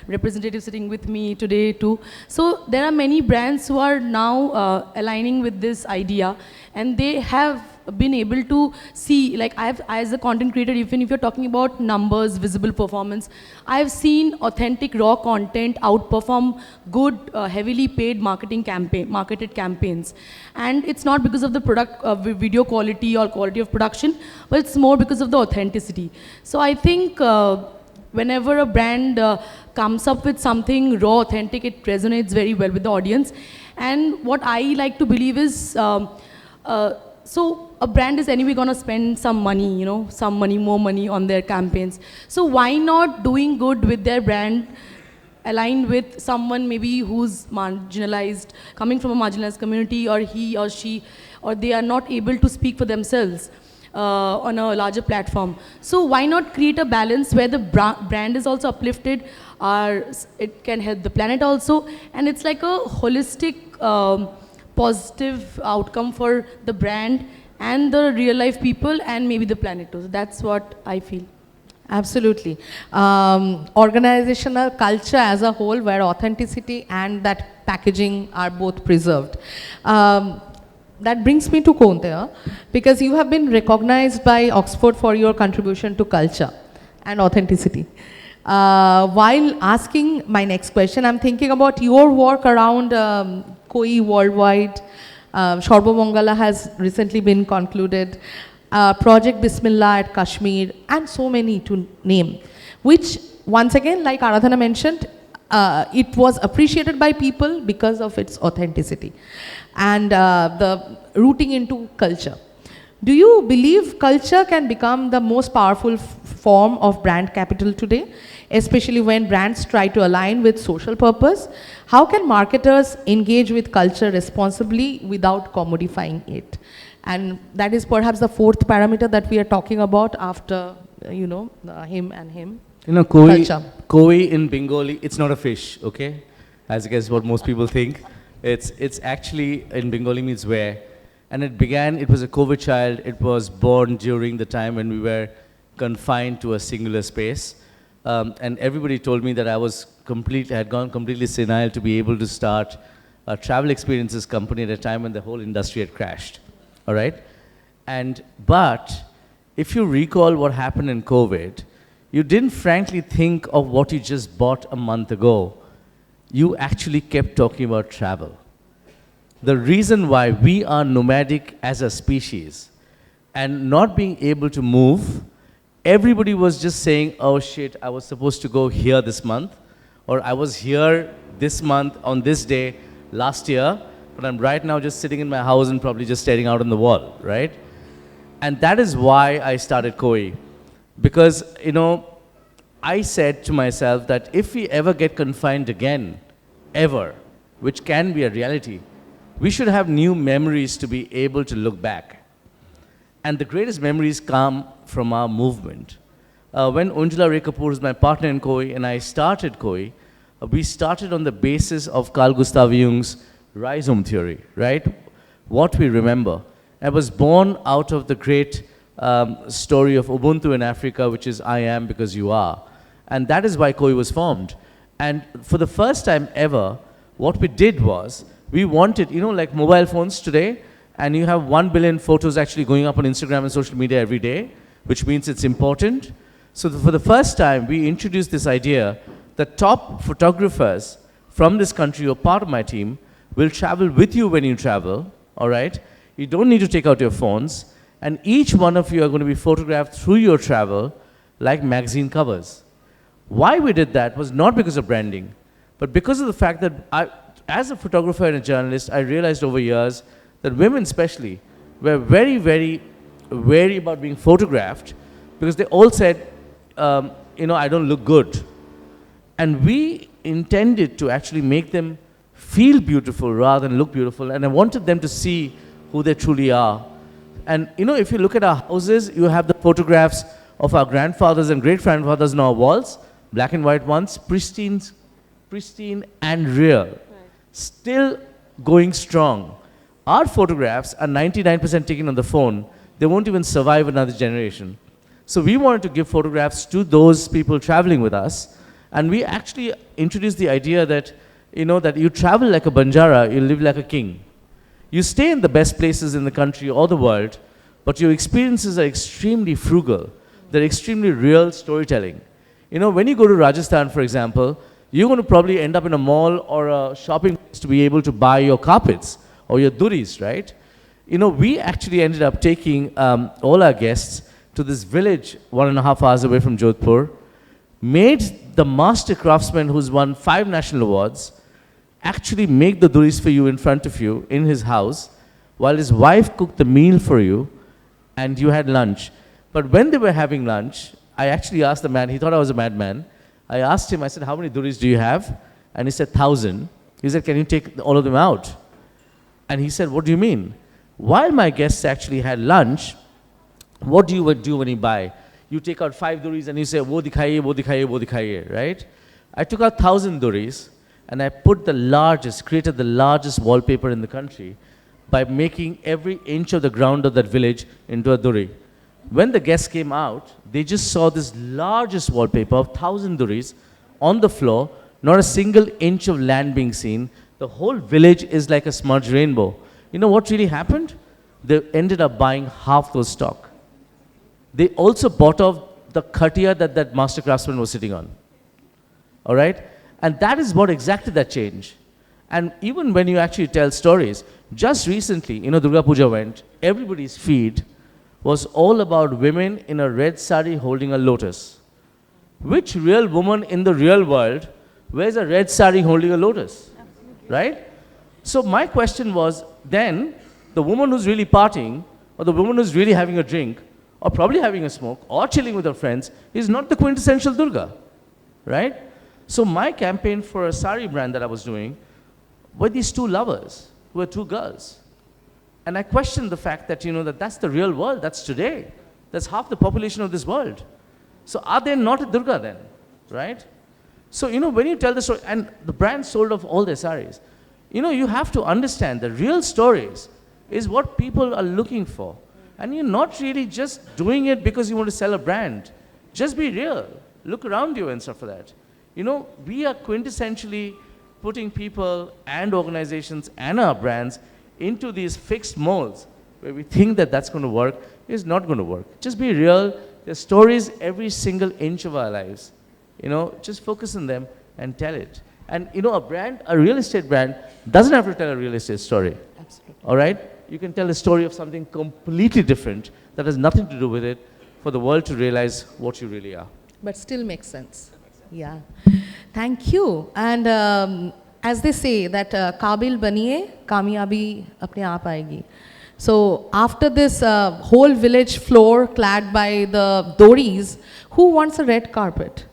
representatives sitting with me today too. So there are many brands who are now aligning with this idea, and they have been able to see, like as a content creator, even if you're talking about numbers, visible performance, I've seen authentic raw content outperform good, heavily paid marketed campaigns. And it's not because of the product, video quality or quality of production, but it's more because of the authenticity. So I think whenever a brand comes up with something raw, authentic, it resonates very well with the audience. And what I like to believe is, so a brand is anyway going to spend some money, more money on their campaigns. So why not doing good with their brand, aligned with someone maybe who's marginalized, coming from a marginalized community, or he or she, or they are not able to speak for themselves on a larger platform. So why not create a balance where the brand is also uplifted, or it can help the planet also, and it's like a holistic positive outcome for the brand and the real life people and maybe the planet too. So that's what I feel. Absolutely. Organizational culture as a whole, where authenticity and that packaging are both preserved. That brings me to Kontea, because you have been recognized by Oxford for your contribution to culture and authenticity. While asking my next question, I'm thinking about your work around Koi worldwide. Sharbomangala has recently been concluded. Project Bismillah at Kashmir, and so many to name, which once again, like Aradhana mentioned, it was appreciated by people because of its authenticity and the rooting into culture. Do you believe culture can become the most powerful form of brand capital today, especially when brands try to align with social purpose? How can marketers engage with culture responsibly without commodifying it? And that is perhaps the fourth parameter that we are talking about after, him and him. Koi in Bengali, it's not a fish, okay? As I guess what most people think. It's actually, in Bengali means where. And it was a COVID child. It was born during the time when we were confined to a singular space. And everybody told me that I had gone completely senile to be able to start a travel experiences company at a time when the whole industry had crashed. All right? But if you recall what happened in COVID, you didn't frankly think of what you just bought a month ago. You actually kept talking about travel. The reason why we are nomadic as a species and not being able to move, everybody was just saying, oh shit, I was supposed to go here this month, or I was here this month on this day last year, but I'm right now just sitting in my house and probably just staring out on the wall, right? And that is why I started KOI. Because, I said to myself that if we ever get confined again, ever, which can be a reality, we should have new memories to be able to look back. And the greatest memories come from our movement. When Unjula Ray Kapoor is my partner in KOI and I started KOI, we started on the basis of Carl Gustav Jung's rhizome theory, right? What we remember. I was born out of the great story of Ubuntu in Africa, which is I am because you are. And that is why KOI was formed. And for the first time ever, what we did was, we wanted, like mobile phones today, and you have 1 billion photos actually going up on Instagram and social media every day, which means it's important. So for the first time, we introduced this idea that top photographers from this country, or part of my team, will travel with you when you travel, all right? You don't need to take out your phones, and each one of you are going to be photographed through your travel like magazine covers. Why we did that was not because of branding, but because of the fact that as a photographer and a journalist, I realized over years that women especially were very, very wary about being photographed because they all said, I don't look good. And we intended to actually make them feel beautiful rather than look beautiful, and I wanted them to see who they truly are. And if you look at our houses, you have the photographs of our grandfathers and great-grandfathers on our walls, black and white ones, pristine and real, still going strong. Our photographs are 99% taken on the phone. They won't even survive another generation. So we wanted to give photographs to those people traveling with us, and we actually introduced the idea that, that you travel like a Banjara, you live like a king. You stay in the best places in the country or the world, but your experiences are extremely frugal. They're extremely real storytelling. When you go to Rajasthan, for example, you're going to probably end up in a mall or a shopping place to be able to buy your carpets or your duris, right? We actually ended up taking all our guests to this village 1.5 hours away from Jodhpur, made the master craftsman who's won 5 national awards actually make the duris for you in front of you in his house, while his wife cooked the meal for you, and you had lunch. But when they were having lunch, I actually asked the man, he thought I was a madman. I asked him, I said, how many duris do you have? And he said, 1,000. He said, can you take all of them out? And he said, what do you mean? While my guests actually had lunch, what do you do when you buy? You take out 5 duris and you say, wo dikhaiye, wo dikhaiye, wo dikhaiye, right? I took out 1,000 duris and I created the largest wallpaper in the country by making every inch of the ground of that village into a duri. When the guests came out, they just saw this largest wallpaper of 1,000 duris on the floor, not a single inch of land being seen. The whole village is like a smudged rainbow. You know what really happened? They ended up buying half those stock. They also bought off the khatia that master craftsman was sitting on. All right? And that is what exacted that change. And even when you actually tell stories, just recently, Durga Puja went, everybody's feed was all about women in a red sari holding a lotus. Which real woman in the real world wears a red sari holding a lotus? Right? So my question was, then, the woman who's really partying, or the woman who's really having a drink, or probably having a smoke, or chilling with her friends, is not the quintessential Durga. Right? So my campaign for a sari brand that I was doing were these 2 lovers, who were 2 girls. And I questioned the fact that, that's the real world, that's today. That's half the population of this world. So are they not a Durga then, right? So, when you tell the story, and the brand sold off all their saris, you have to understand the real stories is what people are looking for. And you're not really just doing it because you want to sell a brand. Just be real. Look around you and stuff like that. You know, we are quintessentially putting people and organizations and our brands into these fixed molds where we think that that's going to work. It's not going to work. Just be real. There's stories every single inch of our lives. You know, just focus on them and tell it. And you know, a real estate brand doesn't have to tell a real estate story. Absolutely. All right? You can tell a story of something completely different that has nothing to do with it for the world to realize what you really are. But still makes sense. Yeah. Thank you. And as they say that Kabil baniye, kamyabi apne aap aayegi. So after this whole village floor clad by the doris, who wants a red carpet?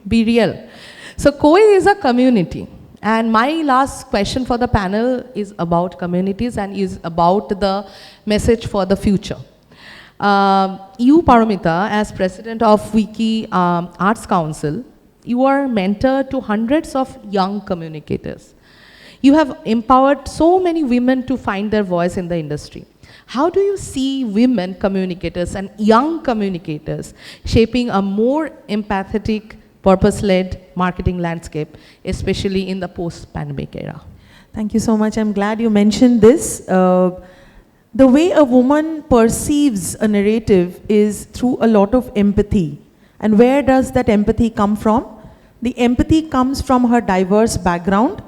Be real. So Koi is a community. And my last question for the panel is about communities and is about the message for the future. You, Paramita, as president of Wiki Arts Council, you are mentor to hundreds of young communicators. You have empowered so many women to find their voice in the industry. How do you see women communicators and young communicators shaping a more empathetic, purpose-led marketing landscape, especially in the post-pandemic era? Thank you so much. I'm glad you mentioned this. The way a woman perceives a narrative is through a lot of empathy. And where does that empathy come from? The empathy comes from her diverse background,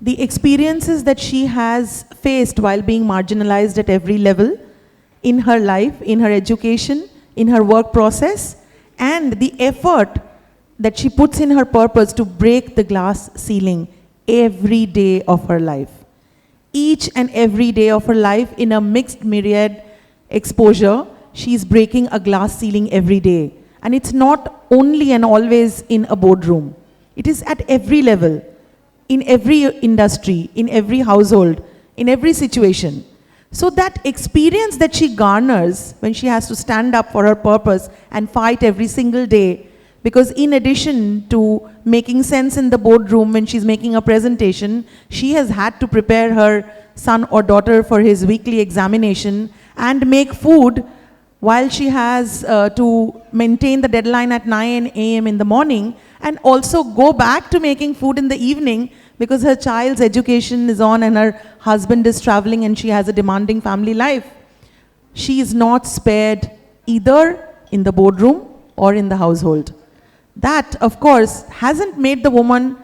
the experiences that she has faced while being marginalized at every level in her life, in her education, in her work process, and the effort that she puts in her purpose to break the glass ceiling every day of her life. Each and every day of her life in a mixed myriad exposure, she's breaking a glass ceiling every day. And it's not only and always in a boardroom. It is at every level, in every industry, in every household, in every situation. So that experience that she garners when she has to stand up for her purpose and fight every single day, because in addition to making sense in the boardroom when she's making a presentation, she has had to prepare her son or daughter for his weekly examination and make food while she has to maintain the deadline at 9 a.m. in the morning, and also go back to making food in the evening because her child's education is on and her husband is traveling and she has a demanding family life. She is not spared either in the boardroom or in the household. That, of course, hasn't made the woman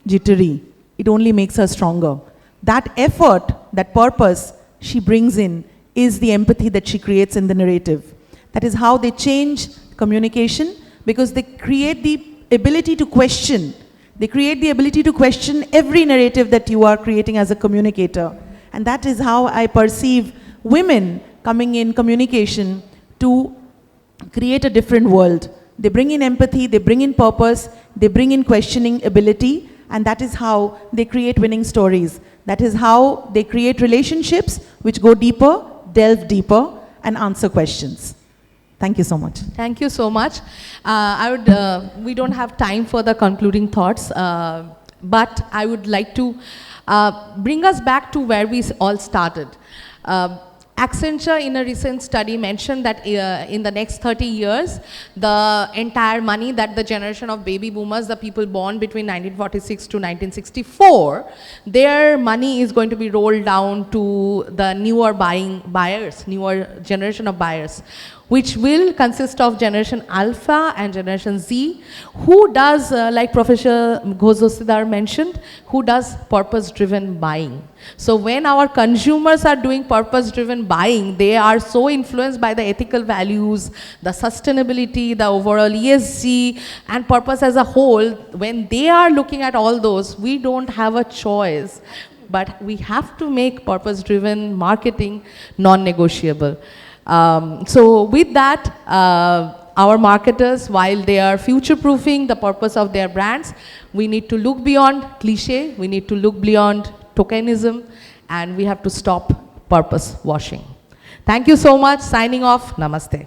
jittery. It only makes her stronger. That effort, that purpose she brings in is the empathy that she creates in the narrative. That is how they change communication, because they create the ability to question. They create the ability to question every narrative that you are creating as a communicator. And that is how I perceive women coming in communication to create a different world. They bring in empathy, they bring in purpose, they bring in questioning ability, and that is how they create winning stories. That is how they create relationships which go deeper, delve deeper, and answer questions. Thank you so much. Thank you so much. We don't have time for the concluding thoughts, but I would like to bring us back to where we all started. Accenture in a recent study mentioned that in the next 30 years, the entire money that the generation of baby boomers, the people born between 1946 to 1964, their money is going to be rolled down to the newer newer generation of buyers, which will consist of Generation Alpha and Generation Z, who does, like Professor Ghozosidar mentioned, who does purpose-driven buying. So when our consumers are doing purpose-driven buying, they are so influenced by the ethical values, the sustainability, the overall ESG, and purpose as a whole. When they are looking at all those, we don't have a choice, but we have to make purpose-driven marketing non-negotiable. So with that, our marketers, while they are future-proofing the purpose of their brands, we need to look beyond cliche, we need to look beyond tokenism, and we have to stop purpose washing. Thank you so much. Signing off. Namaste.